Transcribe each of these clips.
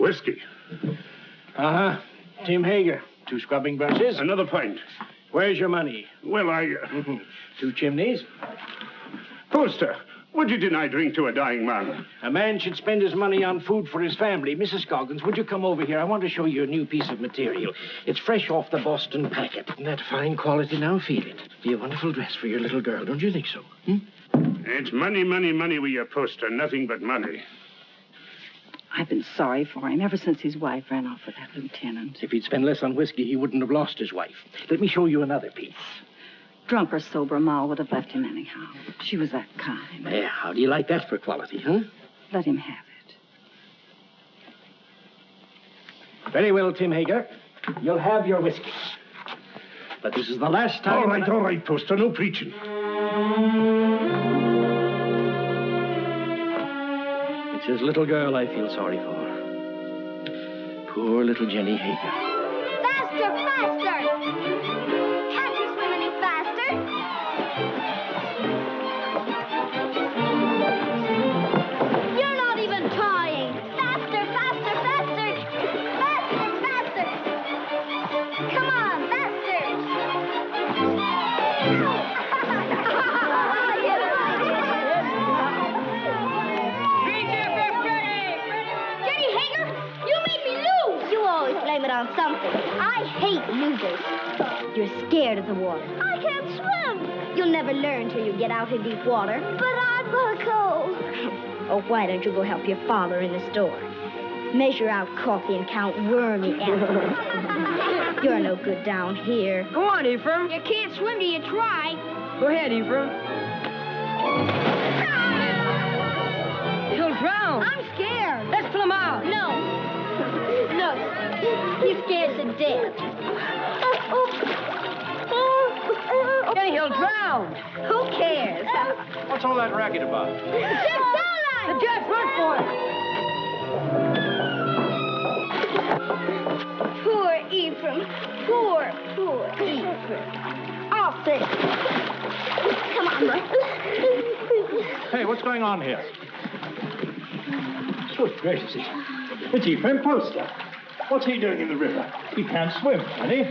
Whiskey. Uh-huh. Tim Hager. 2 scrubbing brushes. Another pint. Where's your money? Well, 2 chimneys. Poster, would you deny drink to a dying man? A man should spend his money on food for his family. Mrs. Scoggins, would you come over here? I want to show you a new piece of material. It's fresh off the Boston packet. Isn't that fine quality? Now feel it. Be a wonderful dress for your little girl, don't you think so? It's money, money, money with your Poster. Nothing but money. I've been sorry for him ever since his wife ran off with that lieutenant. If he'd spent less on whiskey, he wouldn't have lost his wife. Let me show you another piece. Drunk or sober, Ma would have left him anyhow. She was that kind. Yeah, how do you like that for quality, huh? Let him have it. Very well, Tim Hager. You'll have your whiskey. But this is the last time... All right, Poster. No preaching. It's his little girl I feel sorry for. Poor little Jenny Hager. Faster, faster! Can't you swim any faster? You're not even trying. Faster, faster, faster! Faster, faster! Come on, faster! Jenny Hager, you made me lose! You always blame it on something. I hate losers. You're scared of the water. I can't swim. You'll never learn till you get out in deep water. But I'm gonna go. Oh, why don't you go help your father in the store? Measure out coffee and count wormy apples. You're no good down here. Go on, Ephraim. You can't swim till you try. Go ahead, Ephraim. He'll drown. I'm scared. Let's pull him out. No. Look, he's scared to death. Then he'll drown. Who cares? What's all that racket about? Jim Starlight! The Jets, run for it. Poor Ephraim. Poor Ephraim. Off it. Come on, boy. Hey, what's going on here? Good gracious. It's Ephraim Poster. What's he doing in the river? He can't swim, can he?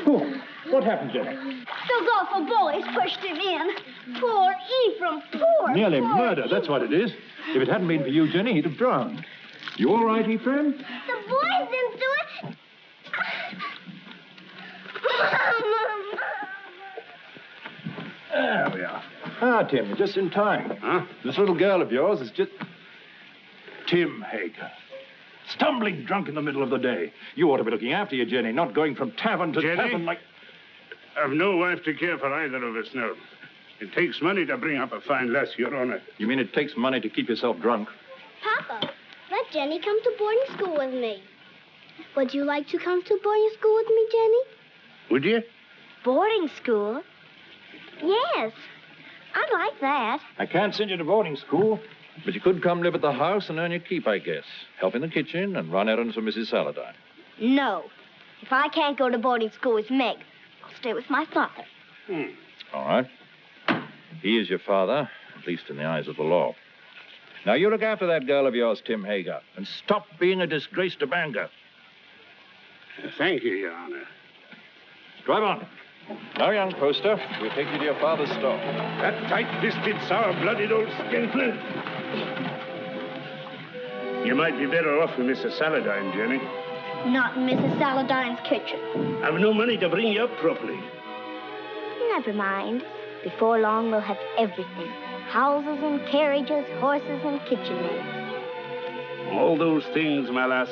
Oh, what happened, Jenny? Those awful boys pushed him in. Poor Ephraim. Poor. Nearly poor murder, that's what it is. If it hadn't been for you, Jenny, he'd have drowned. You all right, Ephraim? The boys didn't do it. There we are. Ah, Tim, you're just in time. Huh? This little girl of yours is just... Tim Hager. Stumbling drunk in the middle of the day. You ought to be looking after you, Jenny, not going from tavern to Jenny? tavern like... I've no wife to care for either of us now. It takes money to bring up a fine lass, Your Honor. You mean it takes money to keep yourself drunk? Papa, let Jenny come to boarding school with me. Would you like to come to boarding school with me, Jenny? Would you? Boarding school? Yes, I'd like that. I can't send you to boarding school, but you could come live at the house and earn your keep, I guess. Help in the kitchen and run errands for Mrs. Saladine. No. If I can't go to boarding school with Meg, I'll stay with my father. All right. He is your father, at least in the eyes of the law. Now, you look after that girl of yours, Tim Hager, and stop being a disgrace to Bangor. Thank you, Your Honor. Drive on. Now, young Poster, we'll take you to your father's store. That tight-fisted, sour-blooded old skinflint. You might be better off with Mrs. Saladine, Jenny. Not in Mrs. Saladine's kitchen. I've no money to bring you up properly. Never mind. Before long, we'll have everything. Houses and carriages, horses and kitchen maids. All those things, my lass,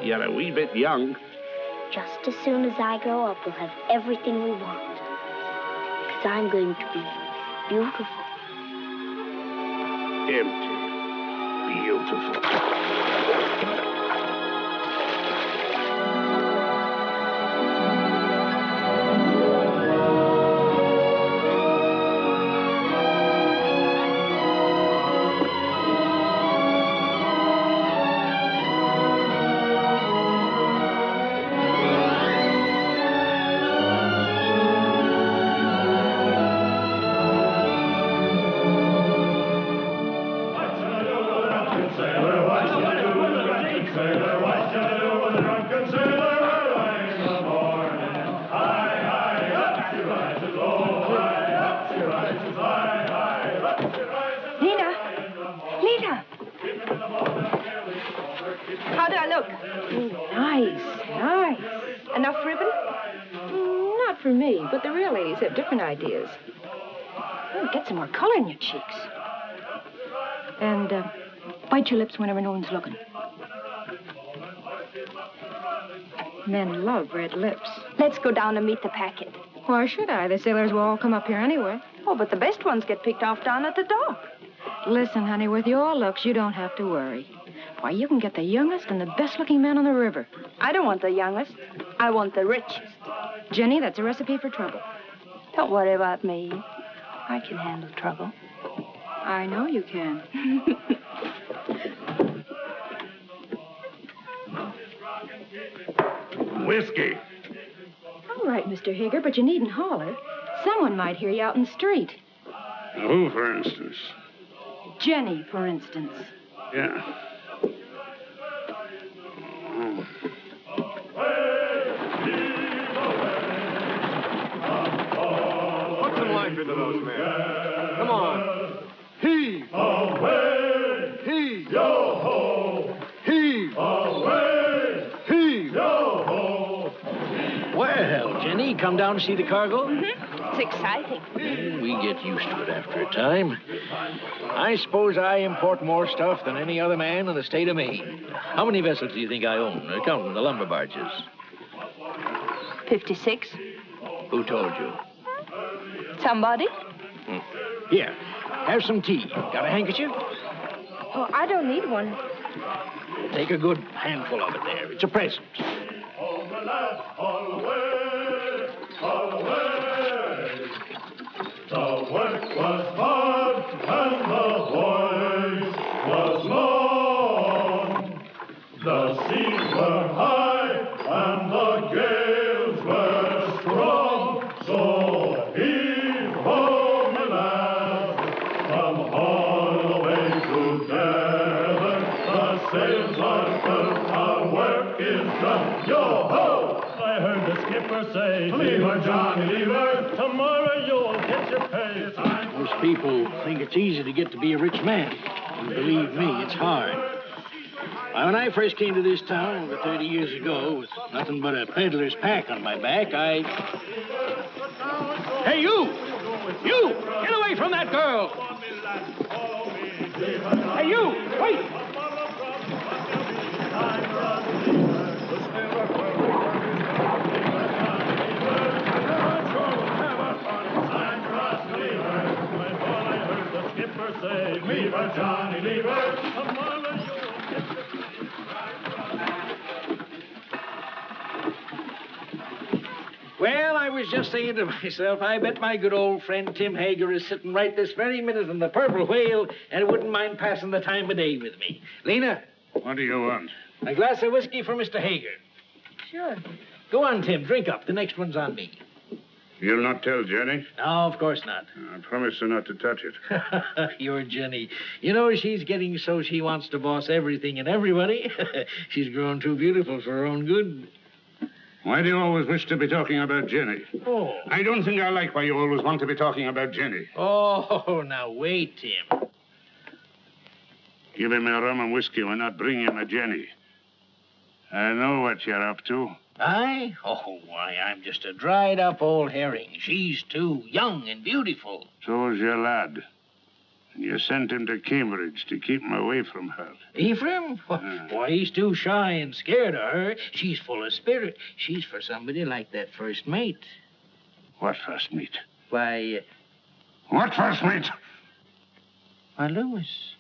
you're a wee bit young. Just as soon as I grow up, we'll have everything we want. Because I'm going to be beautiful. Empty. Beautiful. Nice, nice. Enough ribbon? Not for me, but the real ladies have different ideas. Oh, get some more color in your cheeks. And bite your lips whenever no one's looking. Men love red lips. Let's go down and meet the packet. Why should I? The sailors will all come up here anyway. Oh, but the best ones get picked off down at the dock. Listen, honey, with your looks, you don't have to worry. Why, you can get the youngest and the best-looking man on the river. I don't want the youngest. I want the richest. Jenny, that's a recipe for trouble. Don't worry about me. I can handle trouble. I know you can. Whiskey. All right, Mr. Hager, but you needn't holler. Someone might hear you out in the street. Who, for instance? Jenny, for instance. Yeah. Oh. Put some life into those men. Come on. Heave. Away. Heave. Yo-ho. Heave. Away. Heave. Yo-ho. Well, Jenny, come down to see the cargo? It's exciting. We get used to it after a time. I suppose I import more stuff than any other man in the state of Maine. How many vessels do you think I own, counting the lumber barges? 56. Who told you? Somebody? Here, have some tea. Got a handkerchief? Oh, I don't need one. Take a good handful of it there. It's a present. The work was hard and the voyage was long. The seas were high and the gales were strong. So heave ho, my lads, from Holloway to Devon. The sails are filled, our work is done. Yo ho! I heard the skipper say, "Lever, Johnny, lever. Tomorrow you'll get your pay." Most people think it's easy to get to be a rich man. And believe me, it's hard. Why, when I first came to this town over 30 years ago, with nothing but a peddler's pack on my back, Hey, you! You! Get away from that girl! Hey, you! Wait! Lever, Johnny, lever. Well, I was just saying to myself, I bet my good old friend Tim Hager is sitting right this very minute in the Purple Whale and wouldn't mind passing the time of day with me. Lena? What do you want? A glass of whiskey for Mr. Hager. Sure. Go on, Tim. Drink up. The next one's on me. You'll not tell Jenny? No, of course not. I promise her not to touch it. You're Jenny. You know, she's getting so she wants to boss everything and everybody. She's grown too beautiful for her own good. Why do you always wish to be talking about Jenny? Oh. I don't think I like why you always want to be talking about Jenny. Oh, now wait, Tim. Give him a rum and whiskey. We're not bringing him a Jenny. I know what you're up to. I? Oh, why, I'm just a dried-up old herring. She's too young and beautiful. So's your lad. And you sent him to Cambridge to keep him away from her. Ephraim? Why, he's too shy and scared of her. She's full of spirit. She's for somebody like that first mate. What first mate? Why, What first mate? why, Lewis.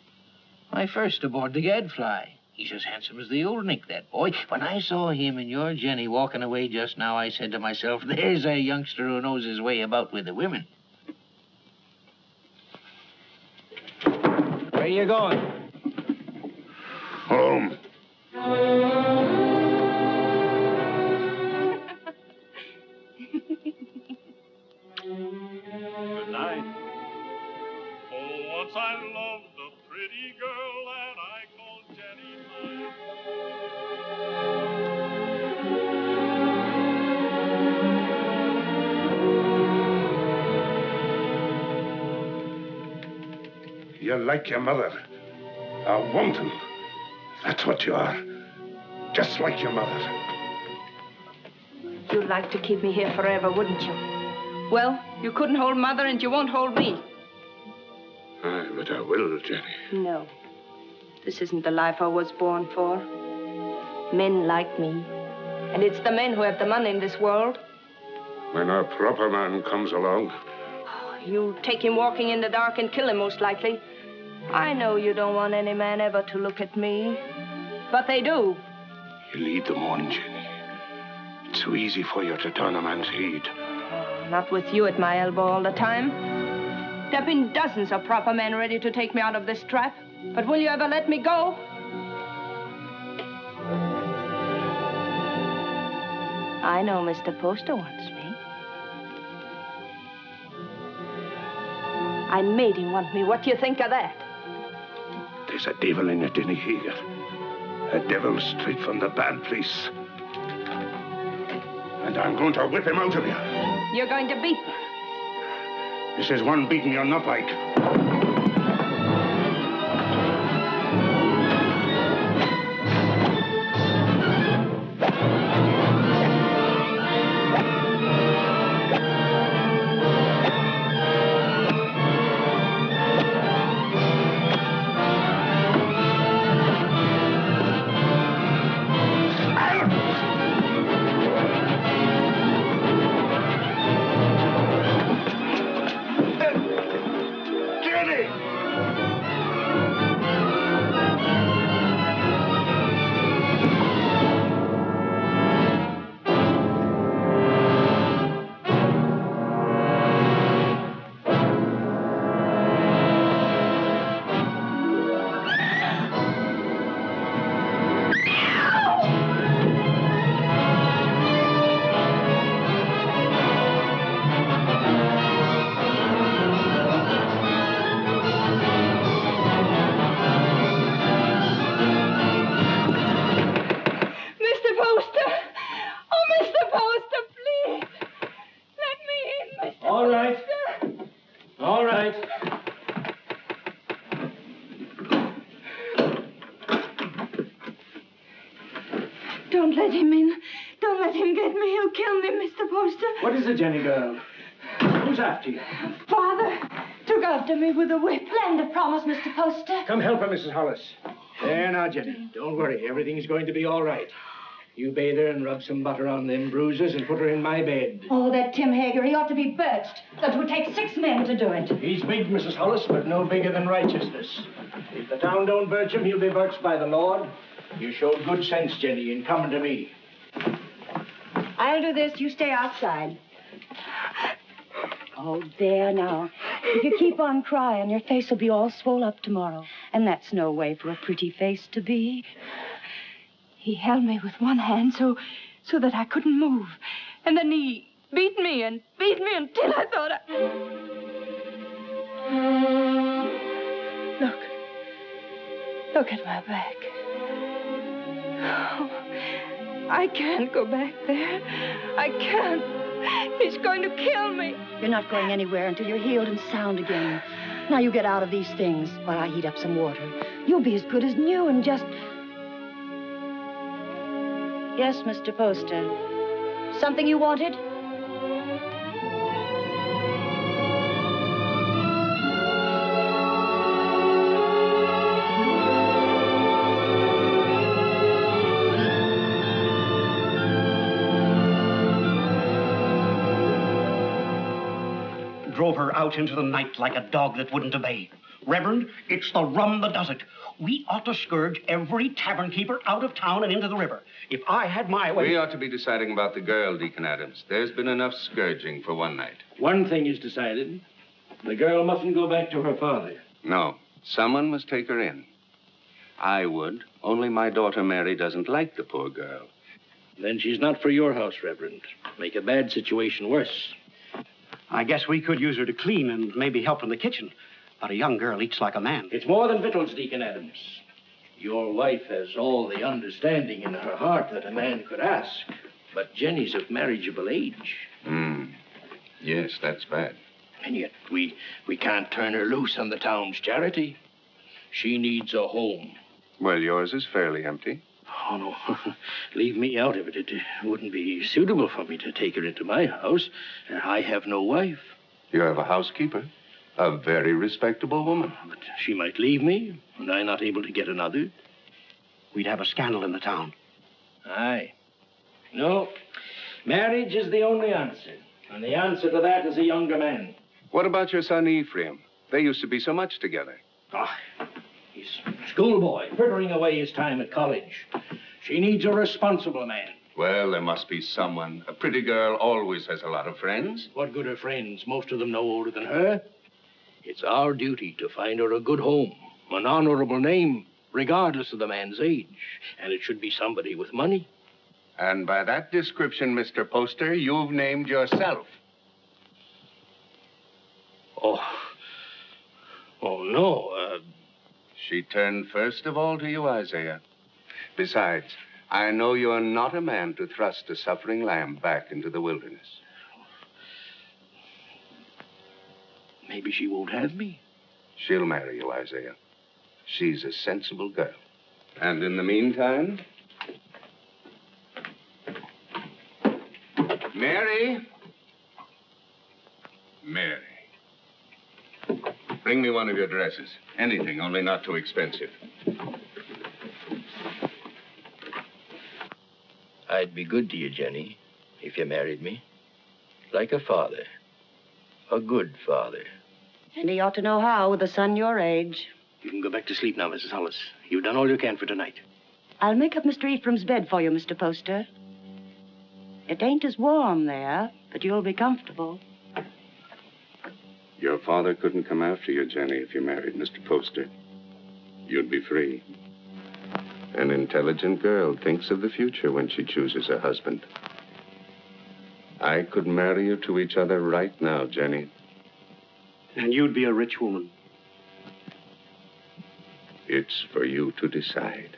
My first aboard the Gadfly. He's as handsome as the old Nick, that boy. When I saw him and your Jenny walking away just now, I said to myself, there's a youngster who knows his way about with the women. Where you going? Home. Good night. Oh, once I loved a pretty girl that I called Jenny You're like your mother. A wanton. That's what you are. just like your mother. You'd like to keep me here forever, wouldn't you? Well, you couldn't hold Mother and you won't hold me. Aye, but I will, Jenny. No. This isn't the life I was born for. Men like me. And it's the men who have the money in this world. When a proper man comes along. You'll take him walking in the dark and kill him, most likely. I know you don't want any man ever to look at me. But they do. You lead them on, Jenny. It's so easy for you to turn a man's head. Not with you at my elbow all the time. There have been dozens of proper men ready to take me out of this trap. But will you ever let me go? I know Mr. Poster wants me. I made him want me. What do you think of that? There's a devil in it, Jenny Hager. A devil straight from the bad place. And I'm going to whip him out of you. You're going to beat me. This is one beating you're not like. Don't let him in. Don't let him get me. He'll kill me, Mr. Poster. What is it, Jenny girl? Who's after you? Father took after me with a whip. Land of promise, Mr. Poster. Come help her, Mrs. Hollis. There now, Jenny. Don't worry. Everything's going to be all right. You bathe her and rub some butter on them bruises and put her in my bed. Oh, that Tim Hager, he ought to be birched. That would take 6 men to do it. He's big, Mrs. Hollis, but no bigger than righteousness. If the town don't birch him, he'll be birched by the Lord. You showed good sense, Jenny, in coming to me. I'll do this. You stay outside. Oh, there now. If you keep on crying, your face will be all swole up tomorrow. And that's no way for a pretty face to be. He held me with one hand so that I couldn't move. And then he beat me until I thought Look at my back. Oh, I can't go back there. I can't. He's going to kill me. You're not going anywhere until you're healed and sound again. Now you get out of these things while I heat up some water. You'll be as good as new and just... Yes, Mr. Poster. Something you wanted? Drove her out into the night like a dog that wouldn't obey. Reverend, it's the rum that does it. We ought to scourge every tavern keeper out of town and into the river. If I had my way... We ought to be deciding about the girl, Deacon Adams. There's been enough scourging for one night. One thing is decided. The girl mustn't go back to her father. No. Someone must take her in. I would, only my daughter Mary doesn't like the poor girl. Then she's not for your house, Reverend. Make a bad situation worse. I guess we could use her to clean and maybe help in the kitchen. But a young girl eats like a man. It's more than victuals, Deacon Adams. Your wife has all the understanding in her heart that a man could ask. But Jenny's of marriageable age. Yes, that's bad. And yet we can't turn her loose on the town's charity. She needs a home. Well, yours is fairly empty. Oh, no. Leave me out of it. It wouldn't be suitable for me to take her into my house. I have no wife. You have a housekeeper, a very respectable woman. But she might leave me, and I not able to get another. We'd have a scandal in the town. Aye. No, marriage is the only answer. And the answer to that is a younger man. What about your son Ephraim? They used to be so much together. Ah, he's a schoolboy, frittering away his time at college. She needs a responsible man. Well, there must be someone. A pretty girl always has a lot of friends. What good are friends? Most of them no older than her. It's our duty to find her a good home, an honorable name, regardless of the man's age. And it should be somebody with money. And by that description, Mr. Poster, you've named yourself. Oh, no. She turned first of all to you, Isaiah. Besides, I know you're not a man to thrust a suffering lamb back into the wilderness. Maybe she won't have me. She'll marry you, Isaiah. She's a sensible girl. And in the meantime... Mary? Mary. Bring me one of your dresses. Anything, only not too expensive. I'd be good to you, Jenny, if you married me. Like a father. A good father. And he ought to know how with a son your age. You can go back to sleep now, Mrs. Hollis. You've done all you can for tonight. I'll make up Mr. Ephraim's bed for you, Mr. Poster. It ain't as warm there, but you'll be comfortable. Your father couldn't come after you, Jenny, if you married Mr. Poster. You'd be free. An intelligent girl thinks of the future when she chooses a husband. I could marry you to each other right now, Jenny. And you'd be a rich woman. It's for you to decide.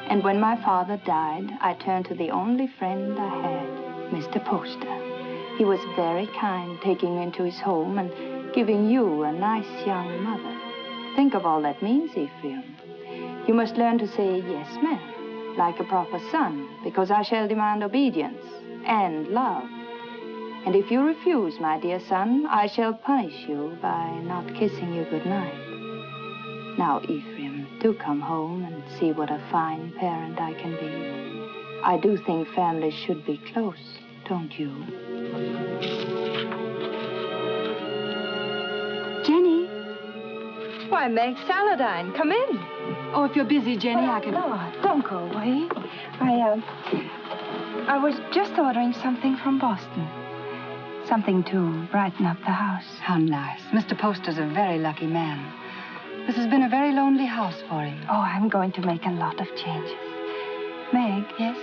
And when my father died, I turned to the only friend I had, Mr. Poster. He was very kind, taking me into his home and giving you a nice young mother. Think of all that means, Ephraim. You must learn to say yes, ma'am, like a proper son, because I shall demand obedience and love. And if you refuse, my dear son, I shall punish you by not kissing you goodnight. Now, Ephraim, do come home and see what a fine parent I can be. I do think families should be close, don't you? Jenny. Why, Meg Saladine, come in. Oh, if you're busy, Jenny, I can... No, don't go away. I was just ordering something from Boston. Something to brighten up the house. How nice. Mr. Poster's a very lucky man. This has been a very lonely house for him. Oh, I'm going to make a lot of changes. Meg. Yes?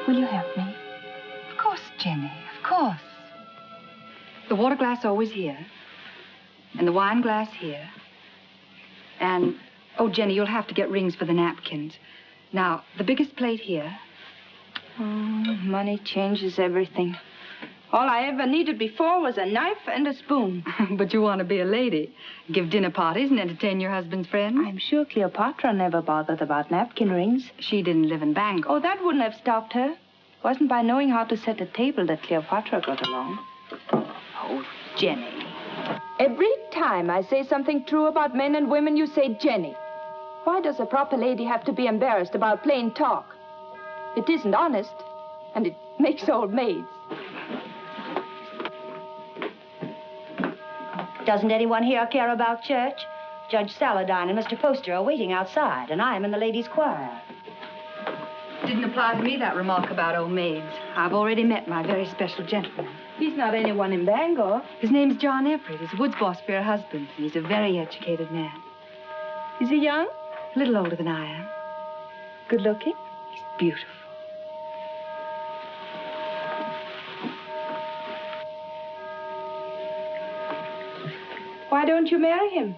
Will you help me? Of course, Jenny, of course. The water glass always here. And the wine glass here. And, oh, Jenny, you'll have to get rings for the napkins. Now, the biggest plate here. Oh, money changes everything. All I ever needed before was a knife and a spoon. But you want to be a lady. Give dinner parties and entertain your husband's friends. I'm sure Cleopatra never bothered about napkin rings. She didn't live in Bangkok. Oh, that wouldn't have stopped her. It wasn't by knowing how to set a table that Cleopatra got along. Oh, Jenny. Every time I say something true about men and women, you say Jenny. Why does a proper lady have to be embarrassed about plain talk? It isn't honest, and it makes old maids. Doesn't anyone here care about church? Judge Saladine and Mr. Poster are waiting outside, and I am in the ladies' choir. Didn't apply to me, that remark about old maids. I've already met my very special gentleman. He's not anyone in Bangor. His name's John Everett. He's Wood's boss for her husband, and he's a very educated man. Is he young? A little older than I am. Good looking? He's beautiful. Why don't you marry him?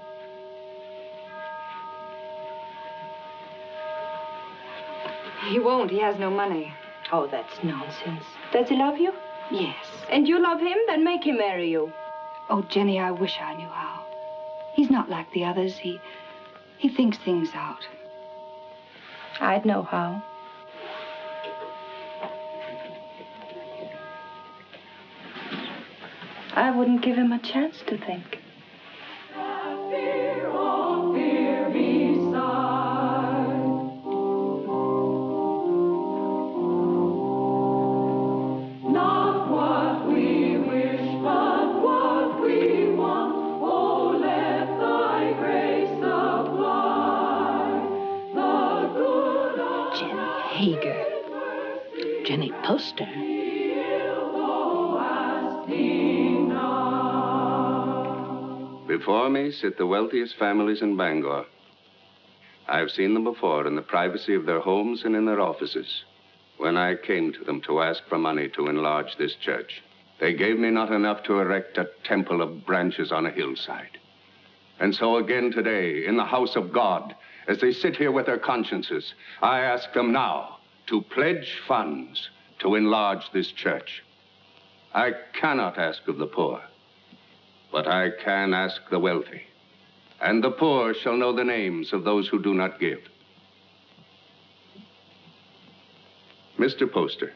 He won't. He has no money. Oh, that's nonsense. Does he love you? Yes. And you love him? Then make him marry you. Oh, Jenny, I wish I knew how. He's not like the others. He thinks things out. I'd know how. I wouldn't give him a chance to think. Jenny Poster. Before me sit the wealthiest families in Bangor. I've seen them before in the privacy of their homes and in their offices. When I came to them to ask for money to enlarge this church, they gave me not enough to erect a temple of branches on a hillside. And so again today, in the house of God, as they sit here with their consciences, I ask them now to pledge funds to enlarge this church. I cannot ask of the poor, but I can ask the wealthy. And the poor shall know the names of those who do not give. Mr. Poster.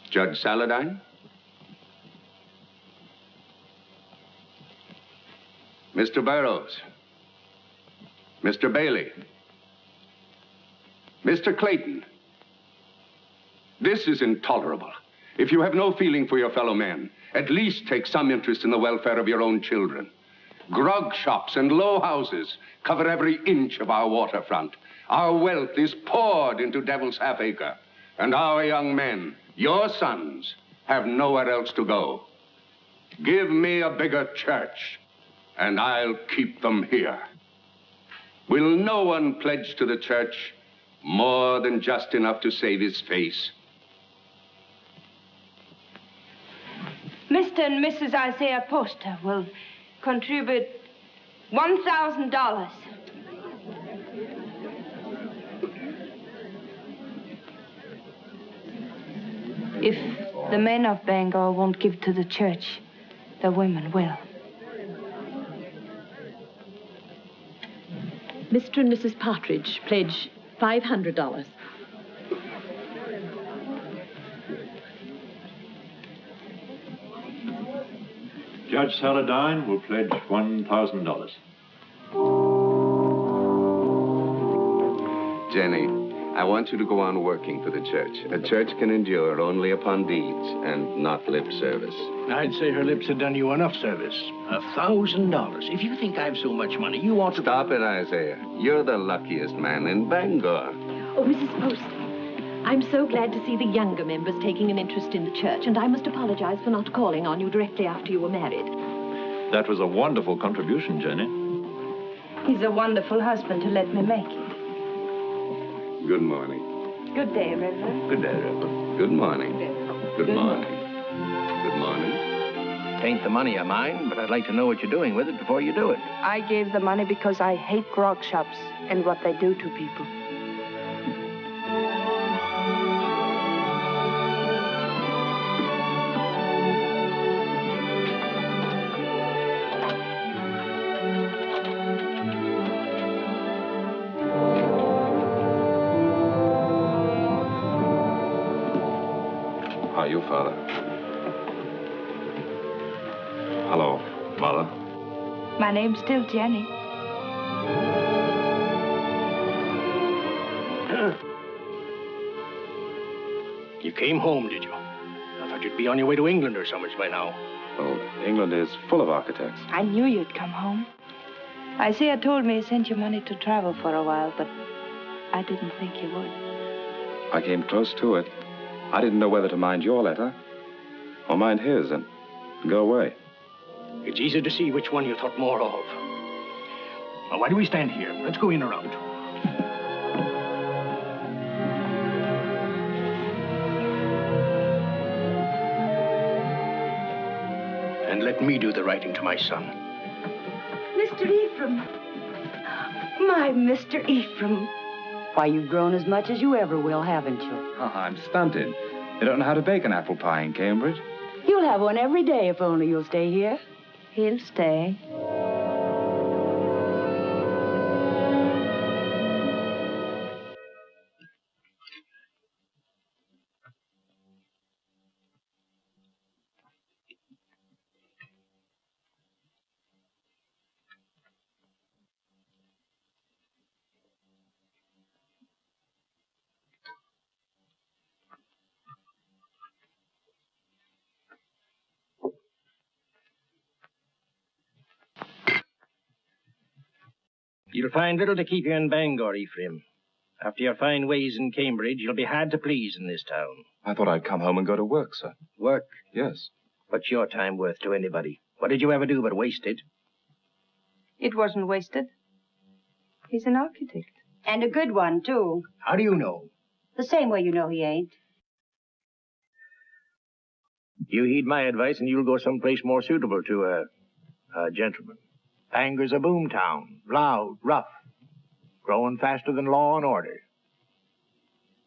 Judge Saladine? Mr. Burroughs? Mr. Bailey? Mr. Clayton? This is intolerable. If you have no feeling for your fellow men, at least take some interest in the welfare of your own children. Grog shops and low houses cover every inch of our waterfront. Our wealth is poured into Devil's Half-Acre. And our young men, your sons, have nowhere else to go. Give me a bigger church, and I'll keep them here. Will no one pledge to the church more than just enough to save his face? Mr. and Mrs. Isaiah Poster will contribute $1,000. If the men of Bangor won't give to the church, the women will. Mr. and Mrs. Partridge pledge $500. Judge Saladine will pledge $1,000. Jenny, I want you to go on working for the church. A church can endure only upon deeds and not lip service. I'd say her lips had done you enough service. $1,000. If you think I've so much money, you ought to... Stop it, Isaiah. You're the luckiest man in Bangor. Oh, Mrs. Poster, I'm so glad to see the younger members taking an interest in the church, and I must apologize for not calling on you directly after you were married. That was a wonderful contribution, Jenny. He's a wonderful husband to let me make it. Good morning. Good day, Reverend. Good day, Reverend. Good morning. Good morning. Good morning. Tain't the money of mine, but I'd like to know what you're doing with it before you do it. I gave the money because I hate grog shops and what they do to people. How are you, Father? Hello, Mother. My name's still Jenny. You came home, did you? I thought you'd be on your way to England or somewhere by now. Oh, England is full of architects. I knew you'd come home. Isaiah told me he sent you money to travel for a while, but I didn't think you would. I came close to it. I didn't know whether to mind your letter or mind his and go away. It's easy to see which one you thought more of. Now, why do we stand here? Let's go in around. And let me do the writing to my son. Mr. Ephraim. My Mr. Ephraim. Why, you've grown as much as you ever will, haven't you? Oh, I'm stunted. They don't know how to bake an apple pie in Cambridge. You'll have one every day if only you'll stay here. He'll stay. You'll find little to keep you in Bangor, Ephraim. After your fine ways in Cambridge, you'll be hard to please in this town. I thought I'd come home and go to work, sir. Work? Yes. What's your time worth to anybody? What did you ever do but waste it? It wasn't wasted. He's an architect. And a good one, too. How do you know? The same way you know he ain't. You heed my advice and you'll go someplace more suitable to a gentleman. Bangor's a boom town. Loud, rough. Growing faster than law and order.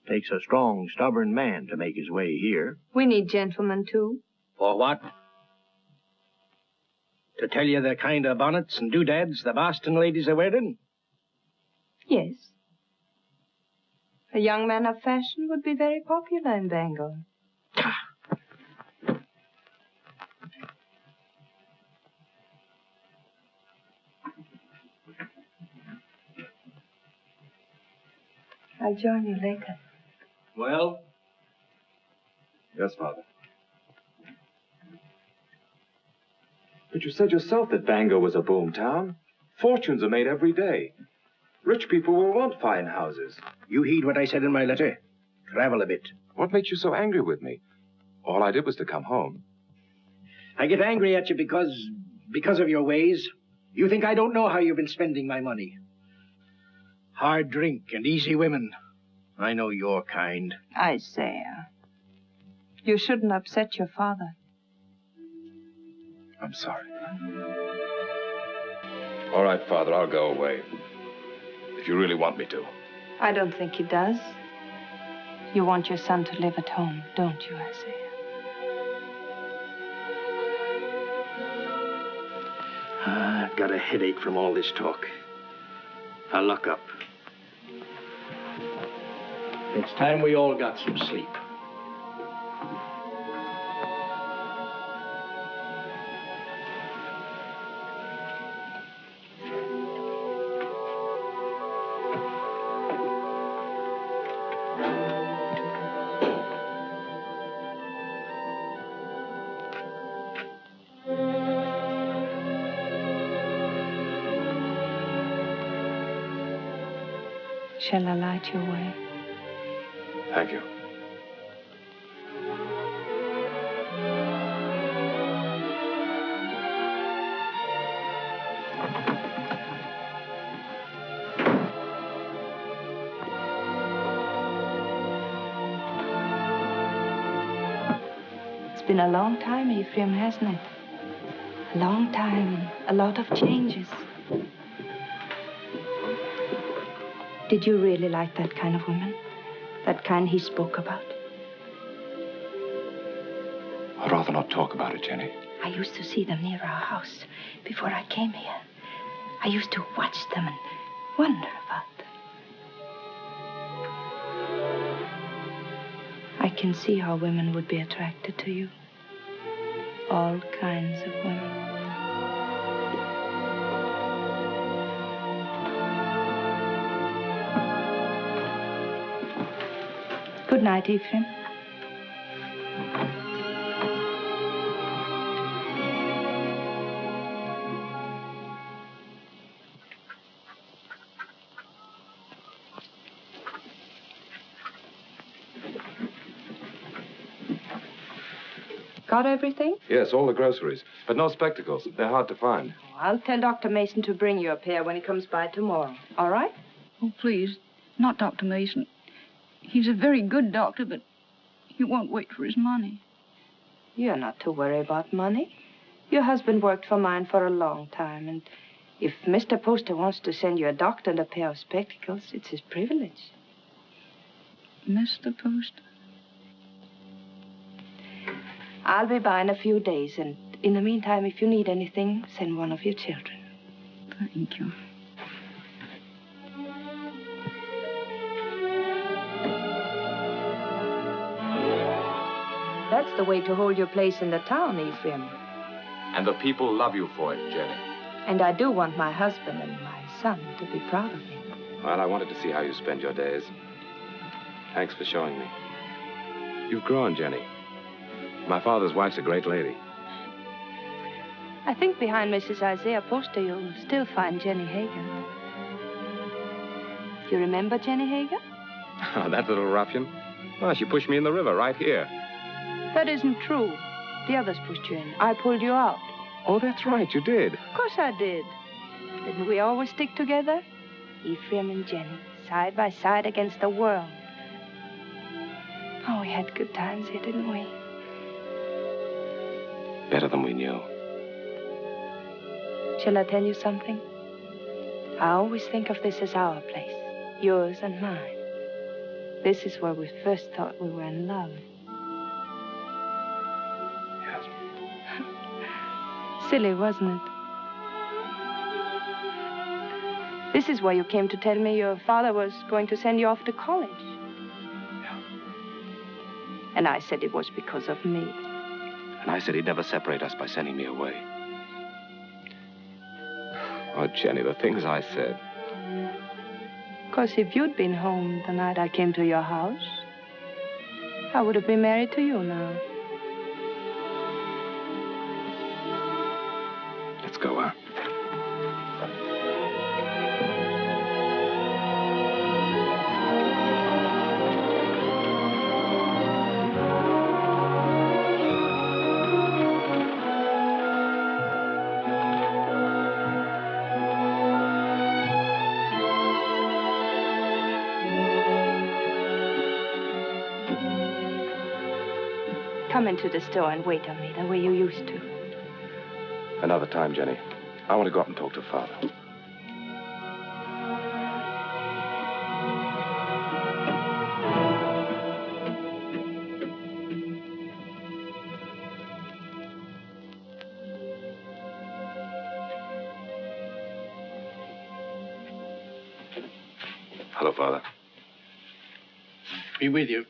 Takes a strong, stubborn man to make his way here. We need gentlemen, too. For what? To tell you the kind of bonnets and doodads the Boston ladies are wearing? Yes. A young man of fashion would be very popular in Bangor. I'll join you later. Well? Yes, Father. But you said yourself that Bangor was a boom town. Fortunes are made every day. Rich people will want fine houses. You heed what I said in my letter. Travel a bit. What makes you so angry with me? All I did was to come home. I get angry at you because of your ways. You think I don't know how you've been spending my money. Hard drink and easy women. I know your kind. Isaiah, you shouldn't upset your father. I'm sorry. All right, Father, I'll go away. If you really want me to. I don't think he does. You want your son to live at home, don't you, Isaiah? I've got a headache from all this talk. I'll lock up. It's time we all got some sleep. Shall I light your way? Thank you. It's been a long time, Ephraim, hasn't it? A long time, a lot of changes. Did you really like that kind of woman? That kind he spoke about? I'd rather not talk about it, Jenny. I used to see them near our house before I came here. I used to watch them and wonder about them. I can see how women would be attracted to you. All kinds of women. Good night, Ephraim. Got everything? Yes, all the groceries. But no spectacles. They're hard to find. I'll tell Dr. Mason to bring you a pair when he comes by tomorrow. All right? Oh, please, not Dr. Mason. He's a very good doctor, but he won't wait for his money. You're not to worry about money. Your husband worked for mine for a long time, and if Mr. Poster wants to send you a doctor and a pair of spectacles, it's his privilege. Mr. Poster? I'll be by in a few days, and in the meantime, if you need anything, send one of your children. Thank you. That's the way to hold your place in the town, Ephraim. And the people love you for it, Jenny. And I do want my husband and my son to be proud of me. Well, I wanted to see how you spend your days. Thanks for showing me. You've grown, Jenny. My father's wife's a great lady. I think behind Mrs. Isaiah Poster, you'll still find Jenny Hager. You remember Jenny Hager? Oh, that little ruffian? Oh, she pushed me in the river right here. That isn't true. The others pushed you in. I pulled you out. Oh, that's right, you did. Of course I did. Didn't we always stick together? Ephraim and Jenny, side by side against the world. Oh, we had good times here, didn't we? Better than we knew. Shall I tell you something? I always think of this as our place, yours and mine. This is where we first thought we were in love. Yes. Silly, wasn't it? This is where you came to tell me your father was going to send you off to college. Yeah. And I said it was because of me. And I said he'd never separate us by sending me away. Oh, Jenny, the things I said. Because if you'd been home the night I came to your house, I would have been married to you now. Let's go out. Come into the store and wait on me the way you used to. Another time, Jenny. I want to go up and talk to Father. Hello, Father. Be with you.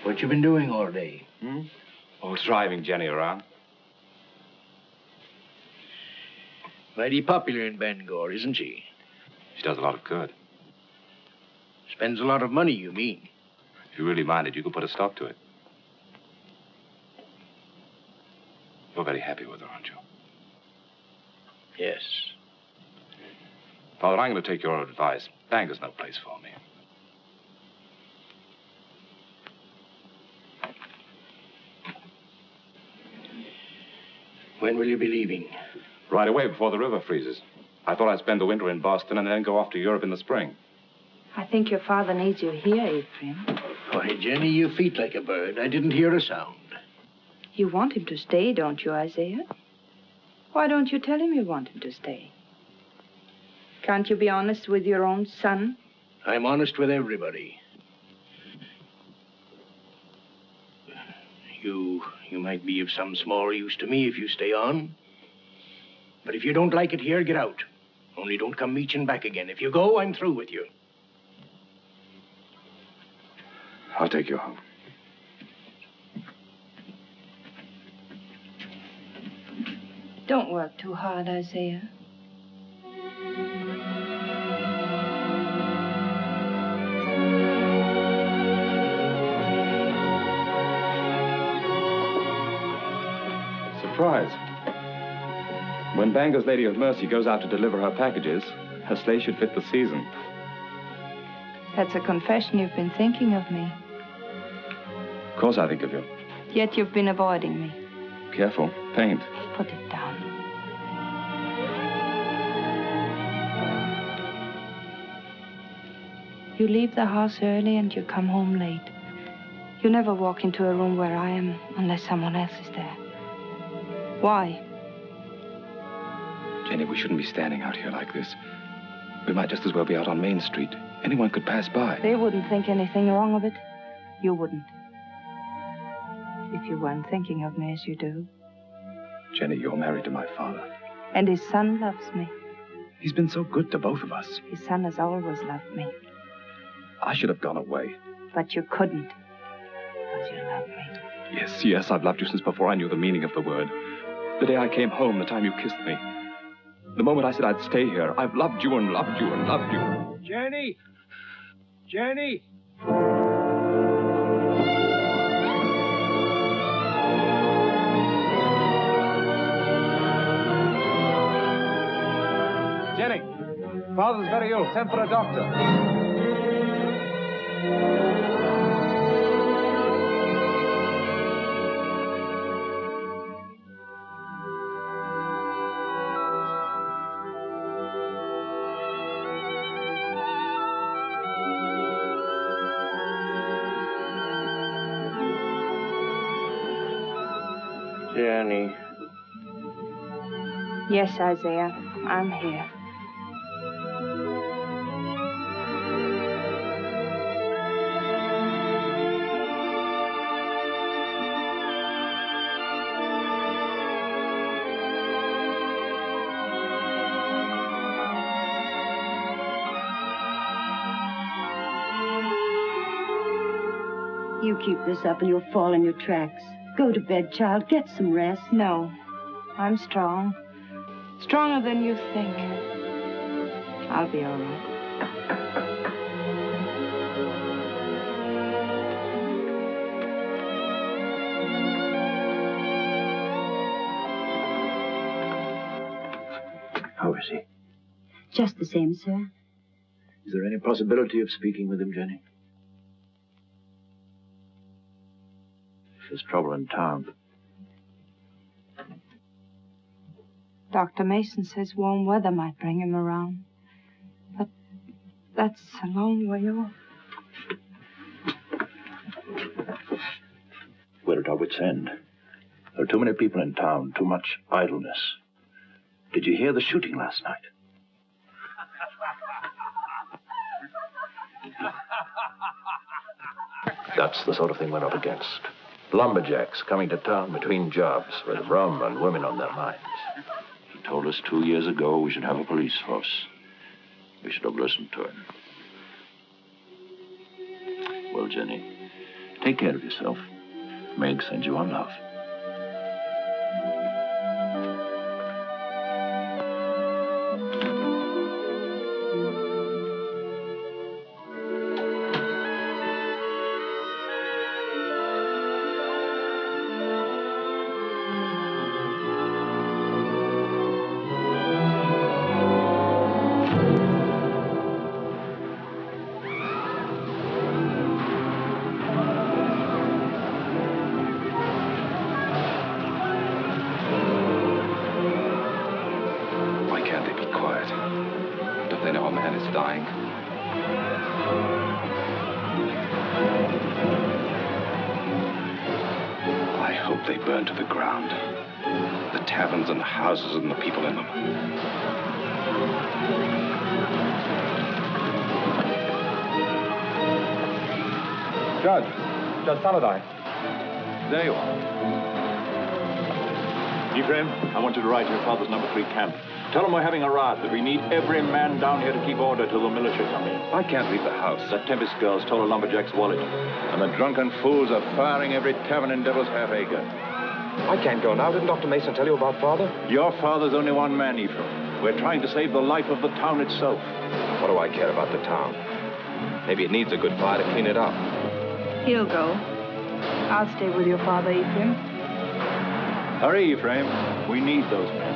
What you been doing all day? Oh, driving Jenny around. Mighty popular in Bangor, isn't she? She does a lot of good. Spends a lot of money, you mean? If you really minded, you could put a stop to it. You're very happy with her, aren't you? Yes. Father, I'm going to take your advice. Bangor's no place for me. When will you be leaving? Right away, before the river freezes. I thought I'd spend the winter in Boston and then go off to Europe in the spring. I think your father needs you here, Ephraim. Why, Jenny, you feet like a bird. I didn't hear a sound. You want him to stay, don't you, Isaiah? Why don't you tell him you want him to stay? Can't you be honest with your own son? I'm honest with everybody. You might be of some small use to me if you stay on. But if you don't like it here, get out. Only don't come meeching back again. If you go, I'm through with you. I'll take you home. Don't work too hard, Isaiah. Surprise. When Bangor's Lady of Mercy goes out to deliver her packages, her sleigh should fit the season. That's a confession you've been thinking of me. Of course I think of you. Yet you've been avoiding me. Careful. Paint. Put it down. You leave the house early and you come home late. You never walk into a room where I am unless someone else is there. Why? Jenny, we shouldn't be standing out here like this. We might just as well be out on Main Street. Anyone could pass by. They wouldn't think anything wrong of it. You wouldn't. If you weren't thinking of me as you do. Jenny, you're married to my father. And his son loves me. He's been so good to both of us. His son has always loved me. I should have gone away. But you couldn't. Because you love me. Yes, I've loved you since before I knew the meaning of the word. The day I came home, the time you kissed me. The moment I said I'd stay here, I've loved you and loved you and loved you. Jenny! Jenny! Jenny! Father's very ill. Send for a doctor. Jenny. Yes, Isaiah, I'm here. You keep this up and you'll fall in your tracks. Go to bed, child. Get some rest. No, I'm strong. Stronger than you think. I'll be all right. How is he? Just the same, sir. Is there any possibility of speaking with him, Jenny? There's trouble in town. Dr. Mason says warm weather might bring him around. But that's a long way off. We're at our wits' end. There are too many people in town, too much idleness. Did you hear the shooting last night? That's the sort of thing we're up against. Lumberjacks coming to town between jobs with rum and women on their minds. He told us 2 years ago we should have a police force. We should have listened to him. Well, Jenny, take care of yourself. Meg sends you on love. And the people in them. Judge Saladine. There you are. Ephraim, I want you to ride to your father's number 3 camp. Tell him we're having a riot, that we need every man down here to keep order till the militia come in. I can't leave the house. That Tempest girl stole a lumberjack's wallet. And the drunken fools are firing every tavern in Devil's Half Acre. I can't go now. Didn't Dr. Mason tell you about Father? Your father's only one man, Ephraim. We're trying to save the life of the town itself. What do I care about the town? Maybe it needs a good fire to clean it up. He'll go. I'll stay with your father, Ephraim. Hurry, Ephraim. We need those men.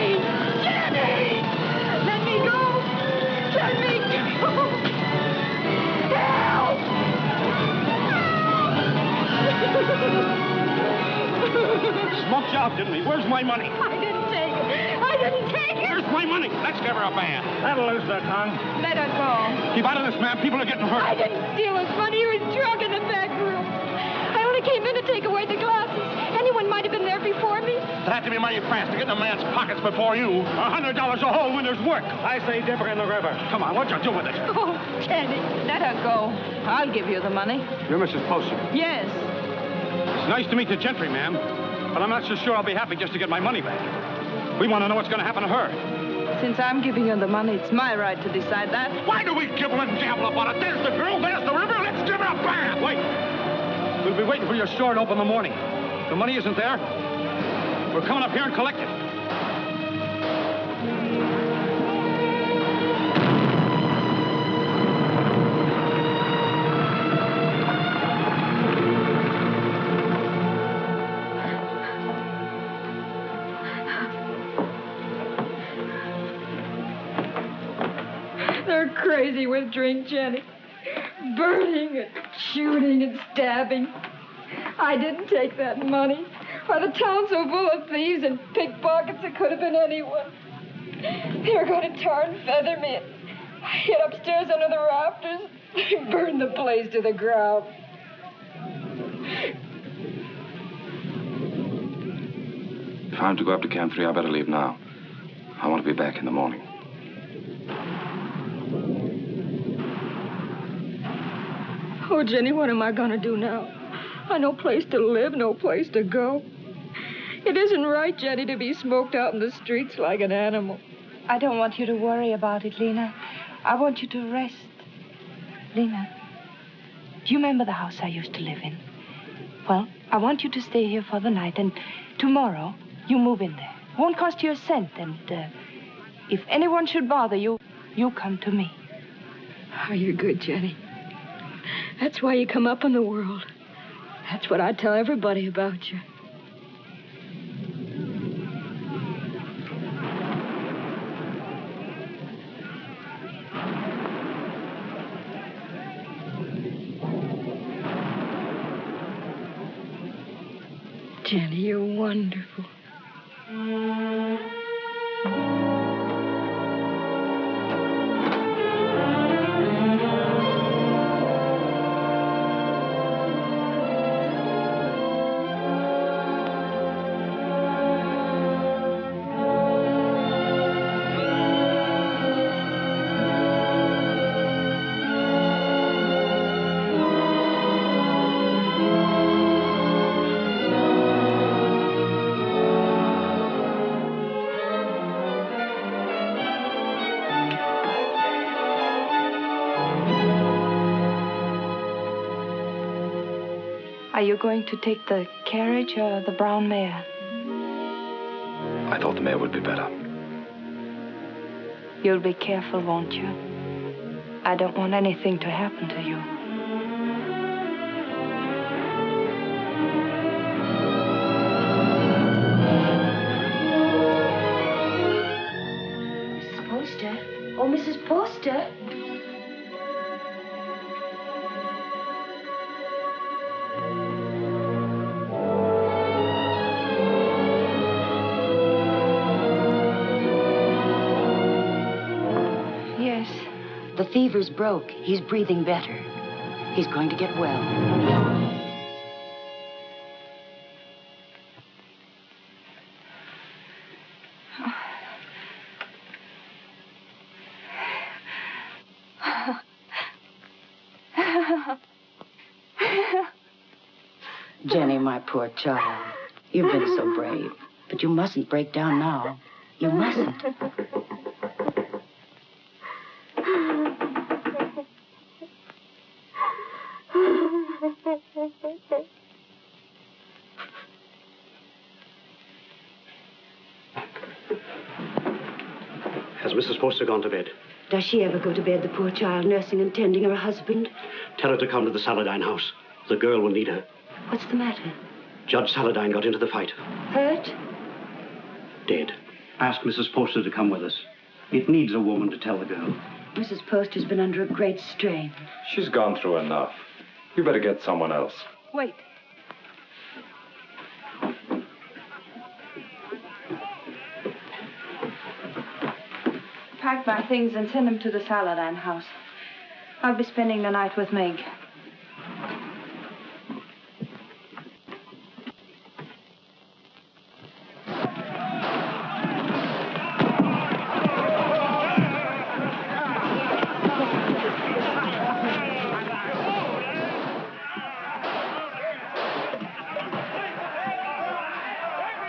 Jenny! Jenny! Let me go! Let me go! Help! Smoked you out, didn't he? Where's my money? I didn't take it. I didn't take it. Where's my money? Let's give her a bath. That'll lose their tongue. Let her go. Keep out of this, ma'am. People are getting hurt. I didn't steal his money. He was drunk in the back room. I only came in to take away the glasses. Anyone might have been there before me. It had to be mighty fast to get in a man's pockets before you. $100 a whole winter's work. I say dip her in the river. Come on, what you do with it? Oh, Jenny. Let her go. I'll give you the money. You're Mrs. Poster. Yes. It's nice to meet the gentry, ma'am. But I'm not so sure I'll be happy just to get my money back. We want to know what's going to happen to her. Since I'm giving you the money, it's my right to decide that. Why do we gibble and gamble about it? There's the girl, there's the river. Let's give her a bath. Wait. We'll be waiting for your store to open in the morning. The money isn't there. We're coming up here and collect it. They're crazy with drink, Jenny. Burning and shooting and stabbing. I didn't take that money. Why, the town's so full of thieves and pickpockets, it could have been anyone. They were going to tar and feather me. And I hid upstairs under the rafters. They burned the place to the ground. If I'm to go up to Camp 3, I better leave now. I want to be back in the morning. Oh, Jenny, what am I going to do now? No place to live, no place to go. It isn't right, Jenny, to be smoked out in the streets like an animal. I don't want you to worry about it, Lena. I want you to rest. Lena, do you remember the house I used to live in? Well, I want you to stay here for the night, and tomorrow you move in there. Won't cost you a cent, and if anyone should bother you, you come to me. Oh, you're good, Jenny. That's why you come up in the world. That's what I tell everybody about you. Jenny, you're wonderful. Are you going to take the carriage or the brown mare? I thought the mare would be better. You'll be careful, won't you? I don't want anything to happen to you. Mrs. Poster? Oh, Mrs. Poster? The fever's broke. He's breathing better. He's going to get well. Jenny, my poor child. You've been so brave. But you mustn't break down now. You mustn't. Has Mrs. Poster gone to bed? Does she ever go to bed, the poor child, nursing and tending her husband? Tell her to come to the Saladine house. The girl will need her. What's the matter? Judge Saladine got into the fight. Hurt? Dead. Ask Mrs. Poster to come with us. It needs a woman to tell the girl. Mrs. Poster's been under a great strain. She's gone through enough. You better get someone else. Wait. Pack my things and send them to the Saladin house. I'll be spending the night with Meg.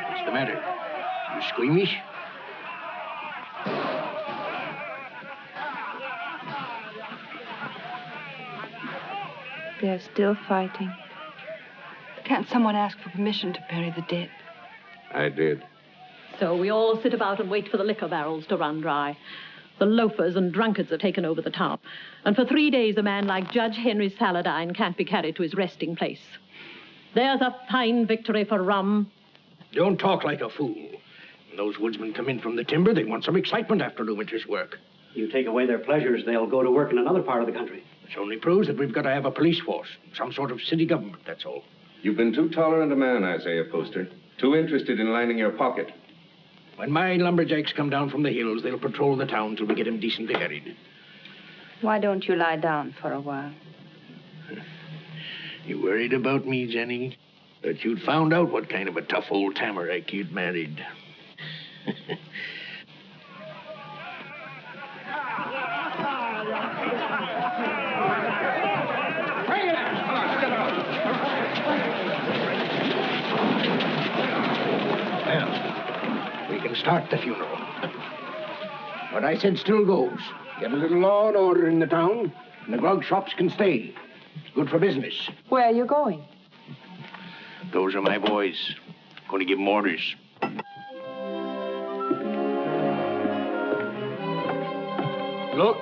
What's the matter? You squeamish? They're still fighting. Can't someone ask for permission to bury the dead? I did. So we all sit about and wait for the liquor barrels to run dry. The loafers and drunkards have taken over the town. And for 3 days, a man like Judge Henry Saladin can't be carried to his resting place. There's a fine victory for rum. Don't talk like a fool. When those woodsmen come in from the timber, they want some excitement after the winter's work. You take away their pleasures, they'll go to work in another part of the country. Which only proves that we've got to have a police force, some sort of city government, that's all. You've been too tolerant a man, Isaiah Poster. Too interested in lining your pocket. When my lumberjacks come down from the hills, they'll patrol the town till we get him decently buried. Why don't you lie down for a while? You worried about me, Jenny? That you'd found out what kind of a tough old tamarack you'd married. Well, we can start the funeral. What I said still goes. Get a little law and order in the town, and the grog shops can stay. It's good for business. Where are you going? Those are my boys. Going to give them orders. Look.